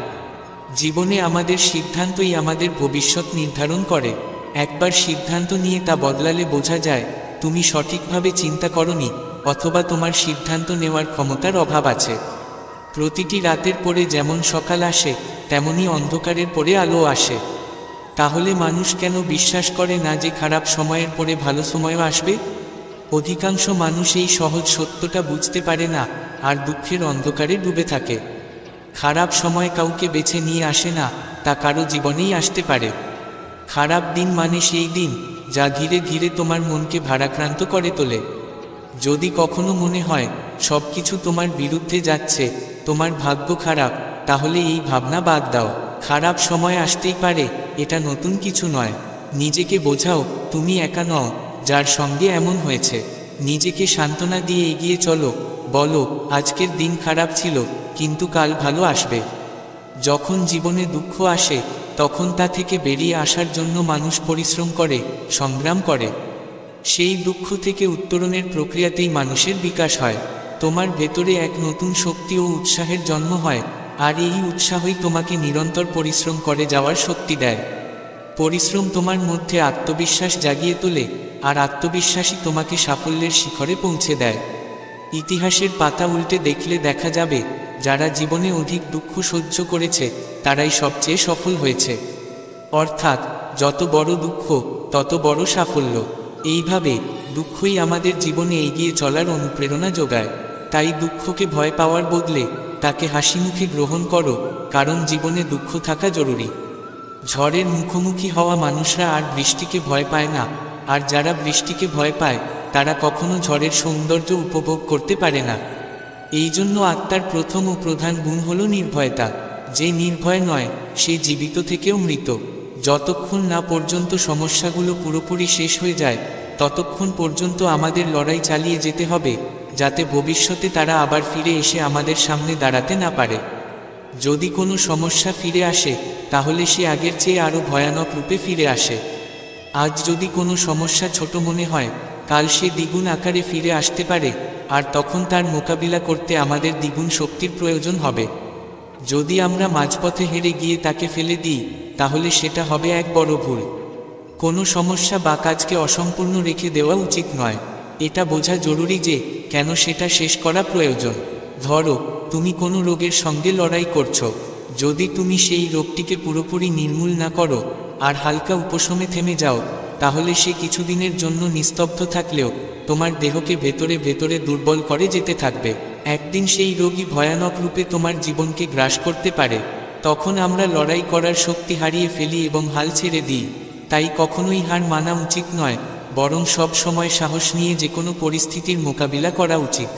জীবনে আমাদের সিদ্ধান্তই আমাদের ভবিষ্যৎ নির্ধারণ করে। একবার সিদ্ধান্ত নিয়ে তা বদলালে বোঝা যায় তুমি সঠিকভাবে চিন্তা করনি, অথবা তোমার সিদ্ধান্ত নেওয়ার ক্ষমতার অভাব আছে। প্রতিটি রাতের পরে যেমন সকাল আসে, তেমনি অন্ধকারের পরে আলো আসে। তাহলে মানুষ কেন বিশ্বাস করে না যে খারাপ সময়ের পরে ভালো সময়ও আসবে? অধিকাংশ মানুষ এই সহজ সত্যটা বুঝতে পারে না, আর দুঃখের অন্ধকারে ডুবে থাকে। খারাপ সময় কাউকে বেছে নিয়ে আসে না, তা কারো জীবনেই আসতে পারে। খারাপ দিন মানে সেই দিন যা ধীরে ধীরে তোমার মনকে ভারাক্রান্ত করে তোলে। যদি কখনো মনে হয় সব কিছু তোমার বিরুদ্ধে যাচ্ছে, তোমার ভাগ্য খারাপ, তাহলে এই ভাবনা বাদ দাও। খারাপ সময় আসতেই পারে, এটা নতুন কিছু নয়। নিজেকে বোঝাও তুমি একা নও যার সঙ্গে এমন হয়েছে। নিজেকে সান্ত্বনা দিয়ে এগিয়ে চলো, বলো আজকের দিন খারাপ ছিল, কিন্তু কাল ভালো আসবে। যখন জীবনে দুঃখ আসে, তখন তা থেকে বেরিয়ে আসার জন্য মানুষ পরিশ্রম করে, সংগ্রাম করে। সেই দুঃখ থেকে উত্তরণের প্রক্রিয়াতেই মানুষের বিকাশ হয়। তোমার ভেতরে এক নতুন শক্তি ও উৎসাহের জন্ম হয়, আর এই উৎসাহই তোমাকে নিরন্তর পরিশ্রম করে যাওয়ার শক্তি দেয়। পরিশ্রম তোমার মধ্যে আত্মবিশ্বাস জাগিয়ে তোলে, আর আত্মবিশ্বাসই তোমাকে সাফল্যের শিখরে পৌঁছে দেয়। ইতিহাসের পাতা উল্টে দেখলে দেখা যাবে যারা জীবনে অধিক দুঃখ সহ্য করেছে তারাই সবচেয়ে সফল হয়েছে। অর্থাৎ যত বড় দুঃখ তত বড় সাফল্য। এইভাবে দুঃখই আমাদের জীবনে এগিয়ে চলার অনুপ্রেরণা যোগায়। তাই দুঃখকে ভয় পাওয়ার বদলে তাকে হাসিমুখে গ্রহণ করো, কারণ জীবনে দুঃখ থাকা জরুরি। ঝড়ের মুখোমুখি হওয়া মানুষরা আর বৃষ্টিকে ভয় পায় না, আর যারা বৃষ্টিকে ভয় পায় তারা কখনো ঝড়ের সৌন্দর্য উপভোগ করতে পারে না। এই জন্য আত্মার প্রথম ও প্রধান গুণ হল নির্ভয়তা। যে নির্ভয় নয় সে জীবিত থেকেও মৃত। যতক্ষণ না পর্যন্ত সমস্যাগুলো পুরোপুরি শেষ হয়ে যায়, ততক্ষণ পর্যন্ত আমাদের লড়াই চালিয়ে যেতে হবে, যাতে ভবিষ্যতে তারা আবার ফিরে এসে আমাদের সামনে দাঁড়াতে না পারে। যদি কোনো সমস্যা ফিরে আসে তাহলে সে আগের চেয়ে আরও ভয়ানক রূপে ফিরে আসে। আজ যদি কোনো সমস্যা ছোট মনে হয়, কাল সে দ্বিগুণ আকারে ফিরে আসতে পারে, আর তখন তার মোকাবিলা করতে আমাদের দ্বিগুণ শক্তির প্রয়োজন হবে। যদি আমরা মাঝপথে হেরে গিয়ে তাকে ফেলে দিই তাহলে সেটা হবে এক বড় ভুল। কোনো সমস্যা বা কাজকে অসম্পূর্ণ রেখে দেওয়া উচিত নয়। এটা বোঝা জরুরি যে কেন সেটা শেষ করা প্রয়োজন। ধরো তুমি কোনো রোগের সঙ্গে লড়াই করছো। যদি তুমি সেই রোগটিকে পুরোপুরি নির্মূল না করো আর হালকা উপশমে থেমে যাও, তাহলে সে কিছুদিনের জন্য নিস্তব্ধ থাকলেও তোমার দেহকে ভেতরে ভেতরে দুর্বল করে যেতে থাকবে। একদিন সেই রোগী ভয়ানক রূপে তোমার জীবনকে গ্রাস করতে পারে। তখন আমরা লড়াই করার শক্তি হারিয়ে ফেলি এবং হাল ছেড়ে দিই। তাই কখনোই হার মানা উচিত নয়, বরং সব সময় সাহস নিয়ে যে কোনো পরিস্থিতির মোকাবিলা করা উচিত।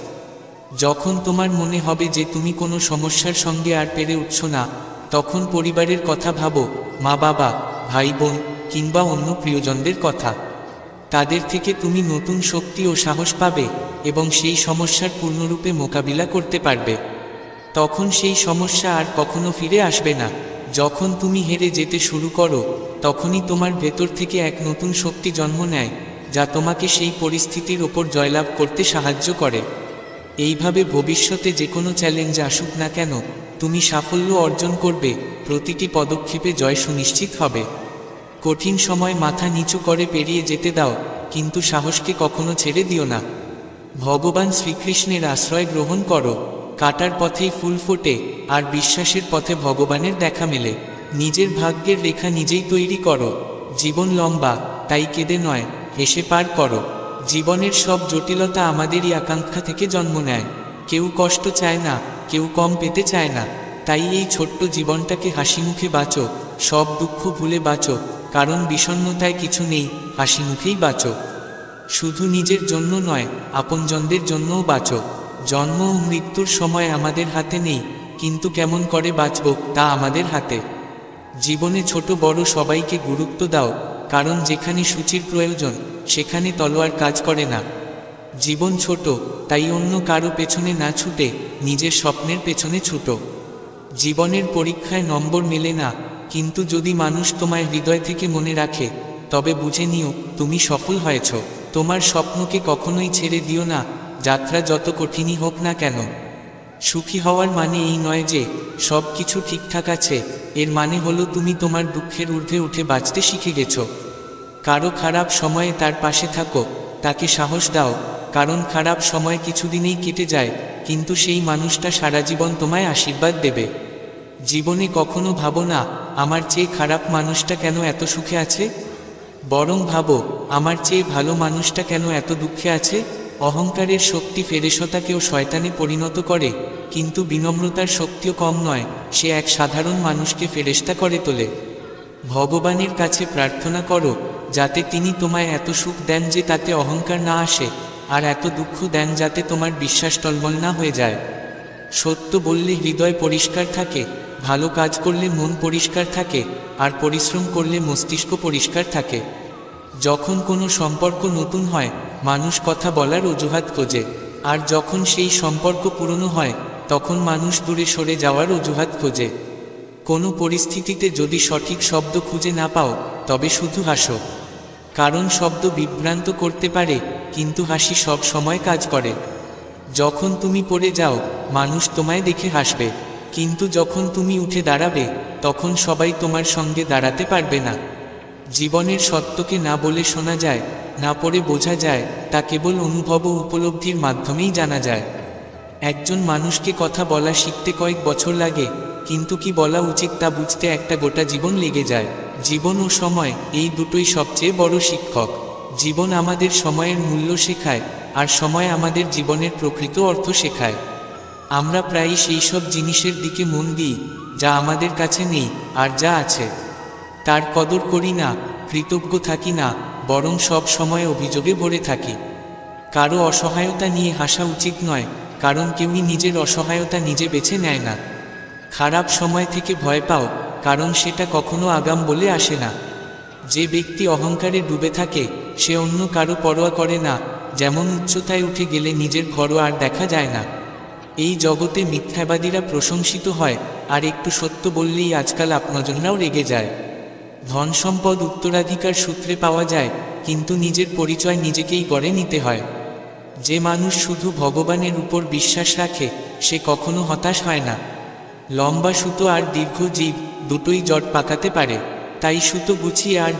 যখন তোমার মনে হবে যে তুমি কোনো সমস্যার সঙ্গে আর পেরে উঠছো না, তখন পরিবারের কথা ভাবো, মা বাবা, ভাই বোন কিংবা অন্য প্রিয়জনদের কথা। তাদের থেকে তুমি নতুন শক্তি ও সাহস পাবে এবং সেই সমস্যার পূর্ণরূপে মোকাবিলা করতে পারবে। তখন সেই সমস্যা আর কখনো ফিরে আসবে না। যখন তুমি হেরে যেতে শুরু করো তখনই তোমার ভেতর থেকে এক নতুন শক্তি জন্ম নেয়, যা তোমাকে সেই পরিস্থিতির ওপর জয়লাভ করতে সাহায্য করে। এইভাবে ভবিষ্যতে যে কোনো চ্যালেঞ্জ আসুক না কেন, তুমি সাফল্য অর্জন করবে। প্রতিটি পদক্ষেপে জয় সুনিশ্চিত হবে। কঠিন সময় মাথা নিচু করে পেরিয়ে যেতে দাও, কিন্তু সাহসকে কখনো ছেড়ে দিও না। ভগবান শ্রীকৃষ্ণের আশ্রয় গ্রহণ করো। কাটার পথেই ফুল ফোটে, আর বিশ্বাসের পথে ভগবানের দেখা মেলে। নিজের ভাগ্যের রেখা নিজেই তৈরি করো। জীবন লম্বা, তাই কেঁদে নয়, হেসে পার করো। জীবনের সব জটিলতা আমাদেরই আকাঙ্ক্ষা থেকে জন্ম নেয়। কেউ কষ্ট চায় না, কেউ কম পেতে চায় না। তাই এই ছোট্ট জীবনটাকে হাসিমুখে বাঁচো, সব দুঃখ ভুলে বাঁচো, কারণ বিষণ্ণতায় কিছু নেই, হাসিমুখেই বাঁচো। শুধু নিজের জন্য নয়, আপনজনদের জন্যও বাঁচো। জন্ম ও মৃত্যুর সময় আমাদের হাতে নেই, কিন্তু কেমন করে বাঁচব তা আমাদের হাতে। জীবনে ছোট বড় সবাইকে গুরুত্ব দাও, কারণ যেখানে সূচির প্রয়োজন সেখানে তলোয়ার কাজ করে না। জীবন ছোট, তাই অন্য কারো পেছনে না ছুটে নিজের স্বপ্নের পেছনে ছুটো। জীবনের পরীক্ষায় নম্বর মেলে না, কিন্তু যদি মানুষ তোমায় হৃদয় থেকে মনে রাখে তবে বুঝে নিও তুমি সফল হয়েছ। তোমার স্বপ্নকে কখনোই ছেড়ে দিও না, যাত্রা যত কঠিনই হোক না কেন। সুখী হওয়ার মানে এই নয় যে সব কিছু ঠিকঠাক আছে, এর মানে হলো তুমি তোমার দুঃখের ঊর্ধ্বে উঠে বাঁচতে শিখে গেছো। কারো খারাপ সময়ে তার পাশে থাকো, তাকে সাহস দাও, কারণ খারাপ সময় কিছুদিনেই কেটে যায়, কিন্তু সেই মানুষটা সারা জীবন তোমায় আশীর্বাদ দেবে। জীবনে কখনো ভাবো না আমার চেয়ে খারাপ মানুষটা কেন এত সুখে আছে, বরং ভাবো আমার চেয়ে ভালো মানুষটা কেন এত দুঃখে আছে। অহংকারের শক্তি ফেরেশতাকেও শয়তানে পরিণত করে, কিন্তু বিনম্রতার শক্তিও কম নয়, সে এক সাধারণ মানুষকে ফেরেশতা করে তোলে। ভগবানের কাছে প্রার্থনা করো যাতে তিনি তোমায় এত সুখ দেন যে তাতে অহংকার না আসে, আর এত দুঃখ দেন যাতে তোমার বিশ্বাস টলমল না হয়ে যায়। সত্য বললে হৃদয় পরিষ্কার থাকে, ভালো কাজ করলে মন পরিষ্কার থাকে, আর পরিশ্রম করলে মস্তিষ্ক পরিষ্কার থাকে। যখন কোনো সম্পর্ক নতুন হয় মানুষ কথা বলার অজুহাত খোঁজে, আর যখন সেই সম্পর্ক পুরনো হয় তখন মানুষ দূরে সরে যাওয়ার অজুহাত খোঁজে। কোনো পরিস্থিতিতে যদি সঠিক শব্দ খুঁজে না পাও তবে শুধু হাসো, কারণ শব্দ বিভ্রান্ত করতে পারে, কিন্তু হাসি সব সময় কাজ করে। যখন তুমি পড়ে যাও মানুষ তোমায় দেখে হাসবে, কিন্তু যখন তুমি উঠে দাঁড়াবে তখন সবাই তোমার সঙ্গে দাঁড়াতে পারবে না। জীবনের সত্যকে না বলে শোনা যায়, না পড়ে বোঝা যায়, তা কেবল অনুভব ও উপলব্ধির মাধ্যমেই জানা যায়। একজন মানুষকে কথা বলা শিখতে কয়েক বছর লাগে, কিন্তু কি বলা উচিত তা বুঝতে একটা গোটা জীবন লেগে যায়। জীবন ও সময় এই দুটোই সবচেয়ে বড় শিক্ষক। জীবন আমাদের সময়ের মূল্য শেখায়, আর সময় আমাদের জীবনের প্রকৃত অর্থ শেখায়। আমরা প্রায়ই সেই সব জিনিসের দিকে মন দিই যা আমাদের কাছে নেই, আর যা আছে তার কদর করি না, কৃতজ্ঞ থাকি না, বরং সব সময় অভিযোগে ভরে থাকি। কারো অসহায়তা নিয়ে হাসা উচিত নয়, কারণ কেউই নিজের অসহায়তা নিজে বেছে নেয় না। খারাপ সময় থেকে ভয় পাও, কারণ সেটা কখনো আগাম বলে আসে না। যে ব্যক্তি অহংকারে ডুবে থাকে সে অন্য কারো পরোয়া করে না, যেমন উচ্চতায় উঠে গেলে নিজের ঘরও আর দেখা যায় না। এই জগতে মিথ্যাবাদীরা প্রশংসিত হয়, আর একটু সত্য বললেই আজকাল আপনজনরাও রেগে যায়। ধন সম্পদ উত্তরাধিকার সূত্রে পাওয়া যায়, কিন্তু নিজের পরিচয় নিজেকেই গড়ে নিতে হয়। যে মানুষ শুধু ভগবানের উপর বিশ্বাস রাখে, সে কখনো হতাশ হয় না। লম্বা সুতো আর দীর্ঘ জীব দুটোই জট পাকাতে পারে, তাই সুতো গুছিয়ে আর